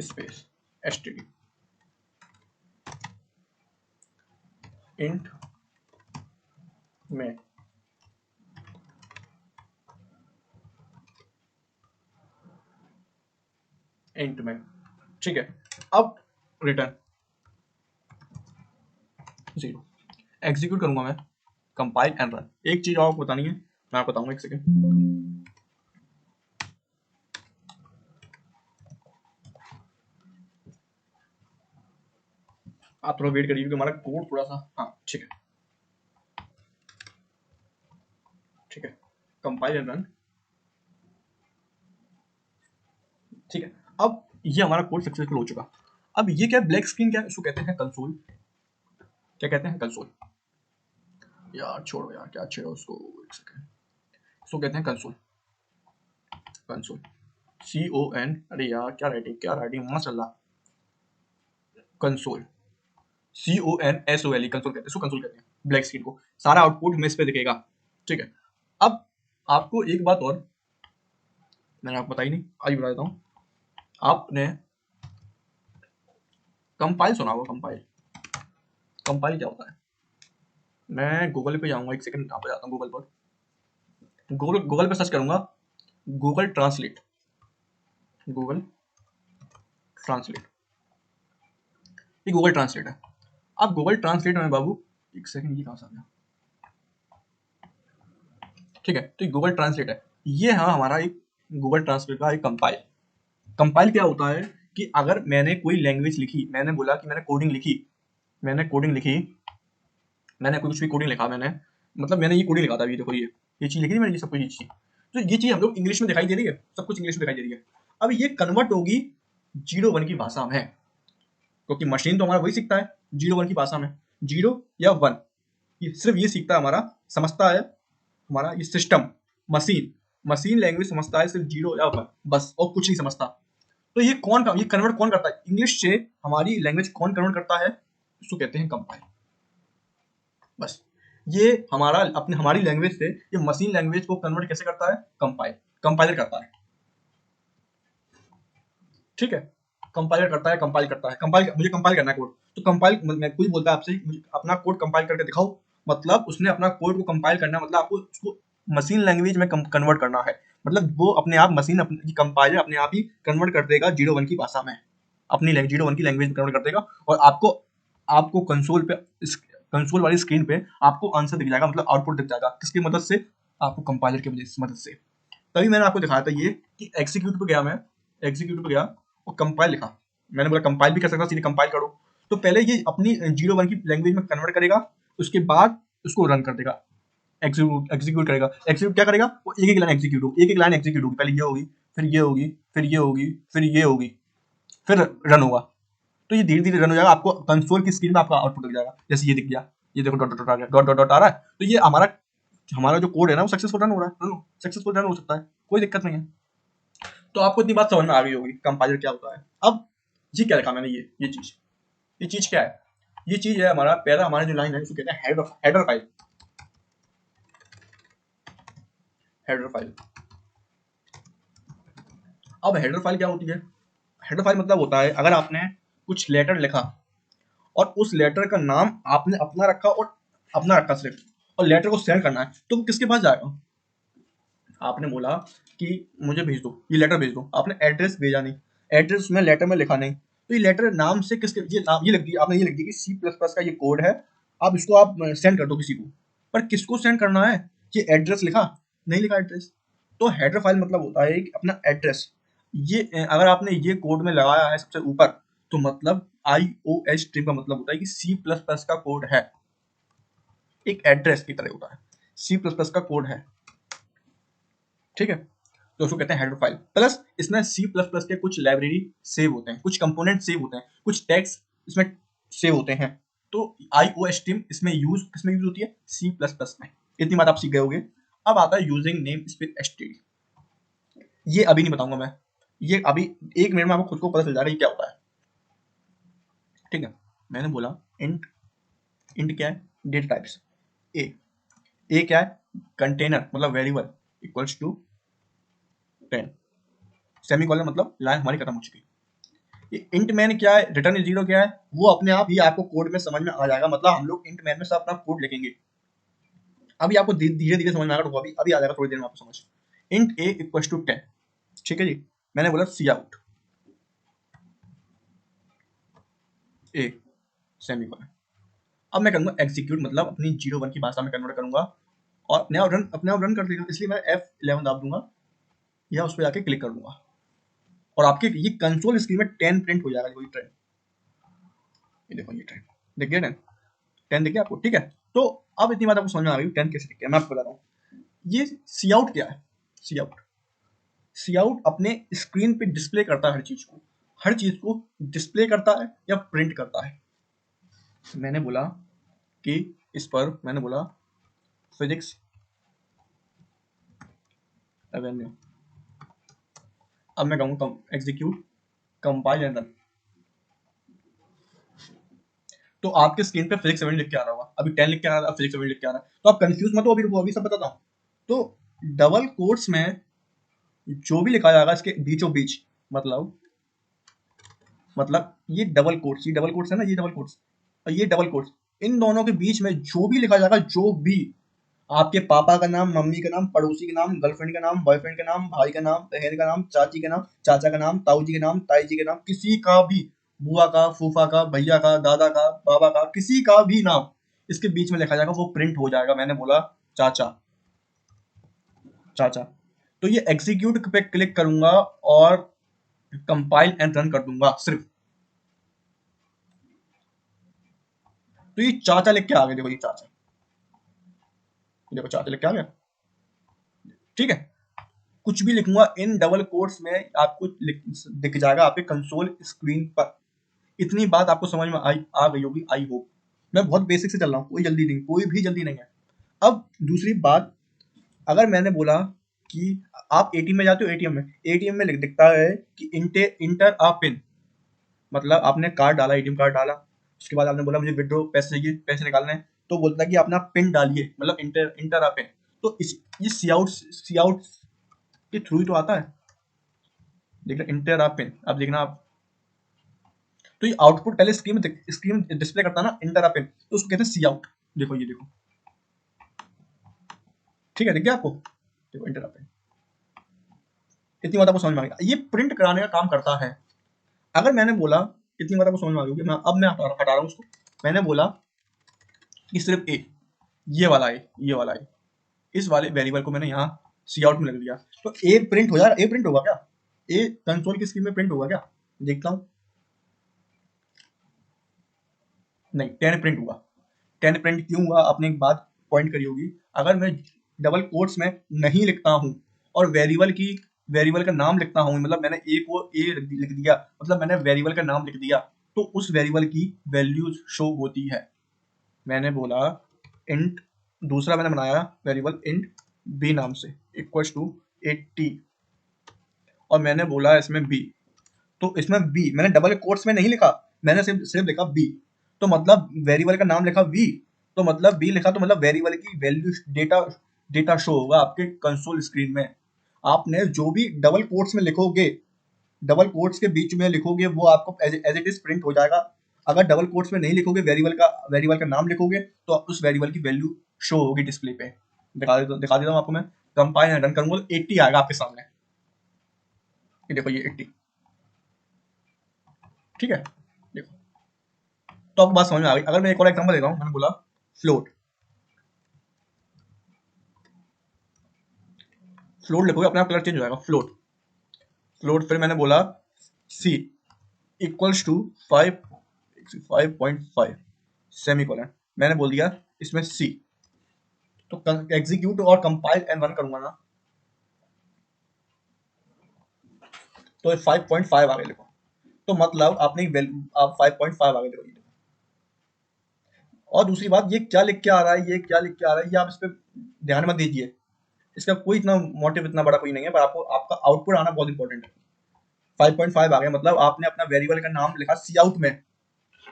Speaker 1: space std int में इंट में, ठीक है। अब रिटर्न 0, एग्जीक्यूट करूंगा मैं, कंपाइल एंड रन। एक चीज आपको बतानी है, मैं आपको बताऊंगा, एक सेकेंड। आप थोड़ा वेट करिए, क्योंकि हमारा कोड थोड़ा सा, हाँ ठीक है, ठीक है, कंपाइल एंड रन, ठीक है। अब ये हमारा कोड सक्सेसफुल हो चुका। अब ये क्या ब्लैक स्क्रीन, क्या इसको कहते हैं कंसोल, क्या कहते हैं कंसोल, यार छोड़ो यार, क्या छेड़ो उसको, एक सेकेंड, इसको कहते हैं कंसोल, कंसोल, CON, अरे यार क्या राइटिंग माशाल्लाह, कंसोल, CONSOLE, कंसोल कहते हैं, इसको कंसोल कहते हैं, ब्लैक स्क्रीन को, सारा आउटपुट हमें इस पे दिखेगा, ठीक है। अब आपको एक बात और मैंने आपको बताई नहीं, आज बता देता हूँ। आपने कंपाइल सुना होगा, कंपाइल, कंपाइल क्या होता है, मैं गूगल पे जाऊंगा, एक सेकंड यहाँ पे जाता हूँ गूगल पर, गूगल पे सर्च करूंगा, गूगल ट्रांसलेट, गूगल ट्रांसलेट, ये गूगल ट्रांसलेट है। अब गूगल ट्रांसलेट में बाबू, एक सेकंड, ये कहाँ से आ गया, ठीक है। तो ये गूगल ट्रांसलेट है, ये है हमारा एक गूगल ट्रांसलेट का एक कंपाइल। कंपाइल क्या होता है कि अगर मैंने कोई लैंग्वेज लिखी, मैंने बोला कि मैंने कोडिंग लिखी, मैंने कोडिंग लिखी, मैंने कुछ भी कोडिंग लिखा, मैंने मतलब मैंने ये कोडिंग लिखा था, ये देखो, ये चीज लिखी थी मैंने, ये सब कुछ, ये चीज, तो ये चीज हम लोग इंग्लिश में दिखाई दे रही है, सब कुछ इंग्लिश में दिखाई दे रही है। अब ये कन्वर्ट होगी 0 1 की भाषा में, क्योंकि मशीन तो हमारा वही सीखता है 0 1 की भाषा में, 0 या 1, ये सिर्फ ये सीखता है हमारा, समझता है हमारा ये सिस्टम, मशीन, मशीन लैंग्वेज समझता है सिर्फ 0 या 1, बस, और कुछ नहीं समझता। तो ये कन्वर्ट कौन करता है, इंग्लिश से हमारी लैंग्वेज कौन कन्वर्ट करता है, इसको कहते हैं कंपाइल, बस। ये हमारा अपने हमारी लैंग्वेज से ये मशीन लैंग्वेज को कन्वर्ट कैसे करता है, कंपाइलर करता है, ठीक है। कंपाइलर करता है, कंपाइल मुझे कंपाइल करना है कोड, तो कंपाइल मैं कोई बोलता है आपसे मुझे अपना कोड कंपाइल करके दिखाओ, मतलब उसने अपना कोड को कंपाइल करना है, मतलब आपको उसको मशीन लैंग्वेज में कन्वर्ट करना है, मतलब वो अपने आप मशीन अपनी कंपाइलर अपने आप ही कन्वर्ट कर देगा 01 की भाषा में, अपनी 01 की लैंग्वेज में कन्वर्ट कर देगा, और आपको आपको कंसोल पे कंसोल वाली स्क्रीन पे आपको आंसर दिख जाएगा, मतलब आउटपुट दिख जाएगा, किसकी मदद से, आपको कंपाइलर की मदद से। तभी मैंने आपको दिखाया था ये कि एग्जीक्यूट पे गया, मैं एग्जीक्यूट पे गया और कंपाइल लिखा, मैंने बोला कंपाइल भी कर सकता, सीधे कंपाइल करो, तो पहले ये अपनी 01 की लैंग्वेज में कन्वर्ट करेगा, उसके बाद उसको रन कर देगा, एग्जीक्यूट करेगा, एग्जीक्यूट क्या करेगा, वो एक एक लाइन एग्जीक्यूट होगी, एक एक लाइन एग्जीक्यूट होगी, पहले ये होगी, फिर ये होगी, फिर ये होगी, फिर ये होगी, फिर रन होगा, तो ये धीरे धीरे रन हो जाएगा, आपको कंसोल की स्क्रीन में आपका आउटपुट दिख जाएगा, जैसे ये दिख गया, ये देखो डॉट डॉट आ गया, डॉट डॉट डॉट आ रहा है, तो ये हमारा हमारा जो कोड है ना वो सक्सेसफुल रन हो रहा है, सक्सेसफुल रन हो सकता है, कोई दिक्कत नहीं है। तो आपको इतनी बात समझ में आ गई होगी कंपाइलर क्या होता है। अब जी क्या लिखा मैंने, ये चीज क्या है, ये चीज है हमारा पहला, हमारा जो लाइन है उसको कहते हैं हेडर फाइल, हेडर फाइल। अब हेडर फाइल क्या होती है, हेडर फाइल मतलब होता है अगर आपने कुछ लेटर लिखा और उस लेटर का नाम आपने अपना रखा और अपना रखा सिर्फ, और लेटर को सेंड करना है, तो वो किसके पास जाएगा, आपने बोला कि मुझे भेज दो, ये लेटर भेज दो, आपने एड्रेस भेजा नहीं, एड्रेस उसमें लेटर में लिखा नहीं, तो ये लेटर नाम से किसके, ये नाम ये लिख दिया आपने, ये लिख दिया कि C++ का ये कोड है, अब इसको आप सेंड कर दो किसी को, पर किसको सेंड करना है, ये एड्रेस लिखा नहीं, लिखा एड्रेस, तो हेडर फाइल मतलब होता है कि अपना एड्रेस, ये अगर आपने ये कोड में लगाया है सबसे ऊपर, तो मतलब iOS स्ट्रीम का मतलब होता है कि C++ का कोड है, एक एड्रेस की तरह होता है, C++ का कोड है, ठीक है, तो उसको कहते हैं हेडर फाइल। प्लस इसमें C++ के कुछ लाइब्रेरी सेव होते हैं, कुछ कंपोनेंट सेव होते हैं, कुछ टैग्स इसमें सेव होते हैं, तो iOS स्ट्रीम इसमें किसमें यूज होती है, C++ में, इतनी बात आप सीख गए होगे। अब आता है यूजिंग नेम स्पेस एसटीडी, ये अभी नहीं बताऊंगा मैं, ये अभी 1 मिनट में आपको खुद को पता चल जाएगा ये क्या होता है, ठीक है। मैंने बोला इंट, इंट क्या है, डेटा टाइप्स, ए क्या है, कंटेनर मतलब वेरिएबल इक्वल्स टू 10, सेमीकोलन मतलब लाइन हमारी खत्म हो चुकी, ये इंट मैन क्या है, रिटर्न जीरो क्या है, वो अपने आप ही आपको कोड में समझ में आ जाएगा, मतलब हम लोग इंट मैन में सब अपना कोड लिखेंगे, अभी आपको धीरे धीरे समझ में आएगा, तो अभी अभी आ जाएगा थोड़ी देर में आपको समझ। इंट ए इक्वल टू 10, ठीक है जी, मैंने बोला सी आउट ए सेमीकोलन, अब मैं करूंगा एग्जीक्यूट, मतलब अपनी 01 की भाषा में कन्वर्ट करूंगा, और अपने आप रन कर देगा, इसलिए मैं F11 दाब दूंगा या उस पर जाके क्लिक कर दूंगा, और आपके ये कंसोल स्क्रीन में 10 प्रिंट हो जाएगा, वही ट्रेंड, ये देखो ये ट्रेंड दिख गया, 10 दिख गया आपको, ठीक है। तो अब इतनी बात आपको समझ में आ गई 10 कैसे दिख गया, मैं आपको बताता हूँ, ये सी आउट क्या है, सी आउट, सी आउट अपने स्क्रीन पे डिस्प्ले करता है हर चीज को डिस्प्ले करता है या प्रिंट करता है। मैंने बोला कि इस पर मैंने बोला फिजिक्स एवेन्यू, अब मैं कहूँगा एग्जीक्यूट कंपाइल एंड रन, तो आपके स्क्रीन पे फिजिक्स एवेन्यू लिख के आ रहा होगा, अभी 10 लिख के आ रहा है, फिजिक्स एवेन्यू लिख के आ रहा है, तो आप कंफ्यूज मत हो, अभी सब बताता हूँ। तो डबल कोट्स में जो भी लिखा जाएगा इसके बीचों बीच, मतलब ये डबल कोट्स है ना, ये डबल कोट्स और ये डबल कोट्स, इन दोनों के बीच में जो भी लिखा जाएगा, जो भी आपके पापा का नाम, मम्मी का नाम, पड़ोसी का नाम, गर्लफ्रेंड का नाम, बॉयफ्रेंड का नाम, भाई का नाम, बहन का नाम, चाची का नाम, चाचा का नाम, ताऊ जी का नाम, ताई जी का नाम, किसी का भी, बुआ का, फूफा का, भैया का, दादा का, बाबा का, किसी का भी नाम इसके बीच में लिखा जाएगा, वो प्रिंट हो जाएगा। मैंने बोला चाचा, चाचा, तो ये एग्जीक्यूट पे क्लिक करूंगा और कंपाइल एंड रन कर दूंगा सिर्फ, तो ये चाचा लिख के आ गया, देखो ये चाचा, देखो चाचा लिख के आ गया, ठीक है। कुछ भी लिखूंगा इन डबल कोट्स में आपको दिख जाएगा आपके कंसोल स्क्रीन पर, इतनी बात आपको समझ में आ गई होगी, आई होप। मैं बहुत बेसिक से चल रहा हूँ, कोई जल्दी नहीं, कोई भी जल्दी नहीं है। अब दूसरी बात, अगर मैंने बोला कि आप एटीएम में जाते हो, एटीएम में दिखता है कि इंटर आ पिन, मतलब आपने कार्ड डाला, एटीएम कार्ड डाला, उसके बाद आपने बोला मुझे विड्रॉ पैसे चाहिए, पैसे निकालने हैं, तो बोलता है कि अपना पिन डालिए, मतलब इंटर आ पिन, तो ये सी आउट के थ्रू ही तो आता है, देखना इंटर आ पिन, अब देखना आप तो ये आउटपुट पहले स्क्रीन डिस्प्ले करता है ना इंटरअपिन, तो उसको कहते हैं सी आउट। देखो ये देखो, ठीक है, दिख गया आपको, देखो इंटरअपिन। इतनी बात आपको समझ में आ गई। ये प्रिंट कराने का काम करता है। अगर मैंने बोला, इतनी बात आपको समझ में आ गई होगी, मैं हटा रहा हूँ उसको। मैंने बोला कि सिर्फ ए, ये वाला ए, इस वाले वेरिएबल को मैंने यहाँ सी आउट में लग दिया, तो ए प्रिंट हो जाएगा। ए प्रिंट होगा क्या? ए कंसोल की स्क्रीन में प्रिंट होगा क्या? देखता हूँ, नहीं, 10 प्रिंट हुआ। 10 प्रिंट क्यों हुआ? आपने एक बात पॉइंट करी होगी, अगर मैं डबल कोट्स में नहीं लिखता हूँ और वेरिएबल का नाम लिखता हूँ, मतलब मैंने ए को ए लिख दिया, मतलब मैंने वेरिएबल का नाम लिख दिया, तो उस वेरिएबल की वैल्यू शो होती है। मैंने बोला इंट, दूसरा मैंने बनाया वेरिएबल इंट बी नाम से, इक्वल्स टू 80, और मैंने बोला इसमें बी, तो इसमें बी मैंने डबल कोट्स में नहीं लिखा, मैंने सिर्फ लिखा बी, तो मतलब वेरिएबल का नाम लिखा वी, तो मतलब बी लिखा, तो मतलब वेरिएबल की वैल्यू डेटा शो होगा आपके कंसोल स्क्रीन में। आपने जो भी डबल कोट्स में लिखोगे, डबल कोट्स के बीच में लिखोगे, वो आपको एज इट इज प्रिंट हो जाएगा। अगर डबल कोट्स में नहीं लिखोगे, वेरिएबल का नाम लिखोगे, तो उस वेरिएबल की वैल्यू शो होगी डिस्प्ले पे। दिखा देता हूँ आपको मैं, कंपाइल रन करूंगा तो 80 आएगा आपके सामने, ये देखो ये 80, ठीक है, देखो। तो आपको बात समझ में आ गई। अगर मैं एक और एग्जांपल देता हूँ, मैंने बोला फ्लोट, फ्लोट लिखोगे अपने आप कलर चेंज हो जाएगा, फ्लोट, फ्लोट। फिर मैंने बोला सी इक्वल्स टू 5.5 सेमीकोलन, मैंने बोल दिया इसमें सी, तो एग्जीक्यूट और कंपाइल एंड रन करूंगा ना, तो 5.5 आ गए देखो, तो मतलब आपने आप 5.5 आ गए देखो। और दूसरी बात, ये क्या लिख के आ रहा है, ये क्या लिख के आ रहा है, ये आप इस पे ध्यान मत दीजिए, इसका कोई इतना मोटिव इतना बड़ा कोई नहीं है, पर आपको आपका आउटपुट आना बहुत इंपॉर्टेंट है। 5.5 आ गया, मतलब आपने अपना वेरिएबल का नाम लिखा सी आउट में,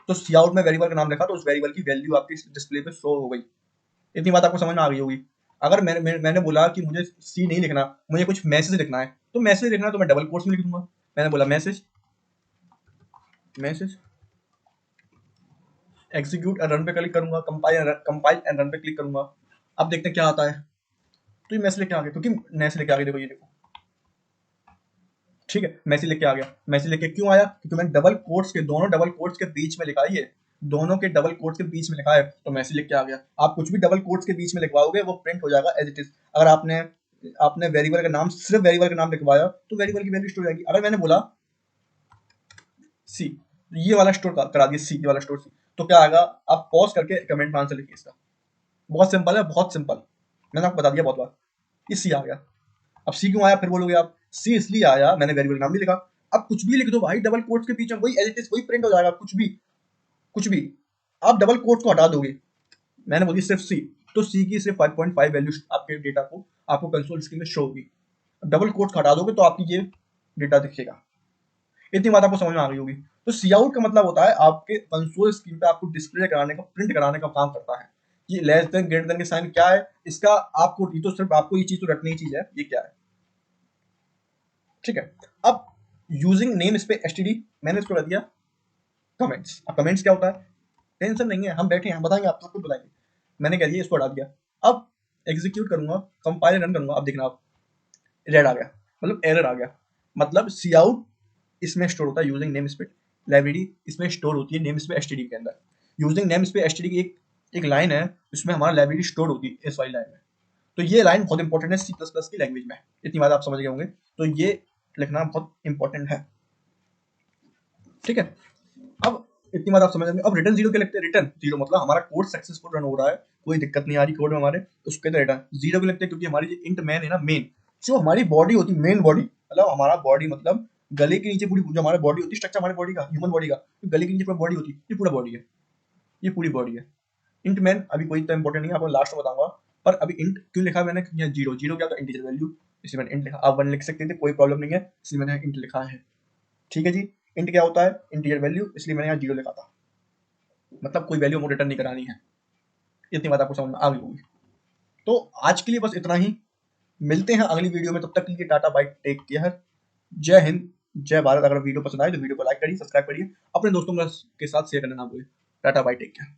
Speaker 1: तो सी आउट में वेरिएबल का नाम लिखा, तो उस वेरिएबल की वैल्यू आपकी डिस्प्ले पे शो हो गई। इतनी बात आपको समझ में आ गई होगी। अगर मैंने बोला कि मुझे सी नहीं लिखना, मुझे कुछ मैसेज लिखना है, तो मैसेज लिखना है तो मैं डबल कोट्स में लिख दूंगा। मैंने बोला मैसेज, मैसेज एग्जीक्यूट रन पे क्लिक करूंगा, कंपाइल एंड रन पे क्लिक करूंगा। अब देखते हैं क्या आता है। तो ये मैसेज लेके आ गया, क्योंकि मैसेज लेके आ गया, देखो ये देखो, ठीक है, मैसेज लेके आ गया। मैसेज लेके क्यों आया? क्योंकि मैंने डबल कोट्स के, दोनों डबल कोट्स के बीच में लिखा है, ये दोनों के डबल कोट्स के बीच में लिखा है, तो मैसेज लेके आ गया। आप कुछ भी डबल कोट्स के बीच में लिखवाओगे, वो प्रिंट हो जाएगा एज इट इज। अगर आपने आपने वेरिएबल का नाम, सिर्फ वेरिएबल का नाम लिखवाया, तो वेरिएबल की वैल्यू स्टोर हो जाएगी। अगर मैंने बोला सी, ये वाला स्टोर करा दिया, सी वाला स्टोर सी, तो क्या आएगा? आप पॉज करके कमेंट में आंसर लिखिए इसका। बहुत सिंपल है, बहुत सिंपल, मैंने आपको बता दिया बहुत बार। ये सी आ गया। अब सी क्यों आया फिर बोलोगे आप? सी इसलिए आया, मैंने वेरिएबल नाम नहीं लिखा। अब कुछ भी लिख दो भाई डबल कोट्स के पीछे, वही एज इट इज वही प्रिंट हो जाएगा, कुछ भी, कुछ भी। आप डबल कोट्स को हटा दोगे, मैंने बोली सिर्फ सी, तो सी की सिर्फ 5.5 वैल्यू आपके डेटा को आपको कंसोल स्क्रीन में शो होगी। डबल कोट्स हटा दोगे तो आपकी ये डेटा दिखेगा। इतनी बात आपको समझ में आ गई होगी। तो सी आउट का मतलब होता है आपके कंसोल स्क्रीन पे आपको डिस्प्ले कराने का, प्रिंट कराने का काम करता है। ये लेस देन ग्रेटर देन के साइन क्या है इसका, आपको ये तो सिर्फ आपको ये चीज तो रटने की चीज है, ये क्या है, ठीक है। अब यूजिंग नेम स्पेस एसटीडी, मैंने इसको कर दिया कमेंट्स। अब कमेंट्स क्या होता है? टेंशन नहीं है, हम बैठे हैं, बताएंगे, आप सबको बताएंगे। मैंने कह दिया, इसको हटा दिया। अब एग्जीक्यूट करूंगा, कंपाइल रन करूंगा, अब देखना आप, रेड आ गया, मतलब एरर आ गया। मतलब सी आउट इसमें स्टोर होता है यूजिंग नेम स्पेस लाइब्रेरी, इसमें स्टोर होती है नेम स्पेस एसटीडी के अंदर। यूजिंग नेम स्पेस एसटीडी की एक लाइन है, उसमें हमारा लाइब्रेरी स्टोर होती है इस वाली लाइन में। तो ये लाइन बहुत इंपॉर्टेंट है सी प्लस प्लस की लैंग्वेज में। इतनी बात आप समझ गए होंगे, तो ये लिखना बहुत इंपॉर्टेंट है, ठीक है। अब इतनी बात आप समझ गए। अब रिटर्न जीरो क्या लिखते हैं? रिटर्न जीरो मतलब हमारा कोड सक्सेसफुल रन हो रहा है, कोई दिक्कत नहीं आ रही कोड में हमारे, उसके अंदर रिटर्न जीरो क्यों लिखते हैं? क्योंकि हमारी जो इंट मैन है ना, मेन जो हमारी बॉडी होती है, मेन बॉडी, मतलब हमारा बॉडी मतलब गले के नीचे पूरी जो हमारी बॉडी होती है, स्ट्रक्चर हमारी बॉडी का, ह्यूमन बॉडी का, तो गले के नीचे पूरा बॉडी होती है, ये पूरा बॉडी है, ये पूरी बॉडी है। इंट मैन अभी कोई इतना इंपॉर्टेंट नहीं है, आपको लास्ट में बताऊंगा। पर अभी इंट क्यों लिखा मैंने? यहाँ जीरो, जीरो क्या था? इंटीजर वैल्यू, इसलिए मैंने इंट लिखा। आप वन लिख सकते थे, कोई प्रॉब्लम नहीं है, इसलिए मैंने इंट लिखा है, ठीक है जी। इंट क्या होता है? इंटीजर वैल्यू, इसलिए मैंने यहाँ जीरो लिखा था, मतलब कोई वैल्यू हमको रिटर्न नहीं करानी है। इतनी बात आपको समझ में आ गई होगी। तो आज के लिए बस इतना ही, मिलते हैं अगली वीडियो में, तब तक के लिए टाटा बाय टेक केयर, जय हिंद, जय भारत। अगर वीडियो पसंद आए तो वीडियो को लाइक करिए, सब्सक्राइब करिए, अपने दोस्तों के साथ शेयर करना ना भूलिए। Tata bye, take care.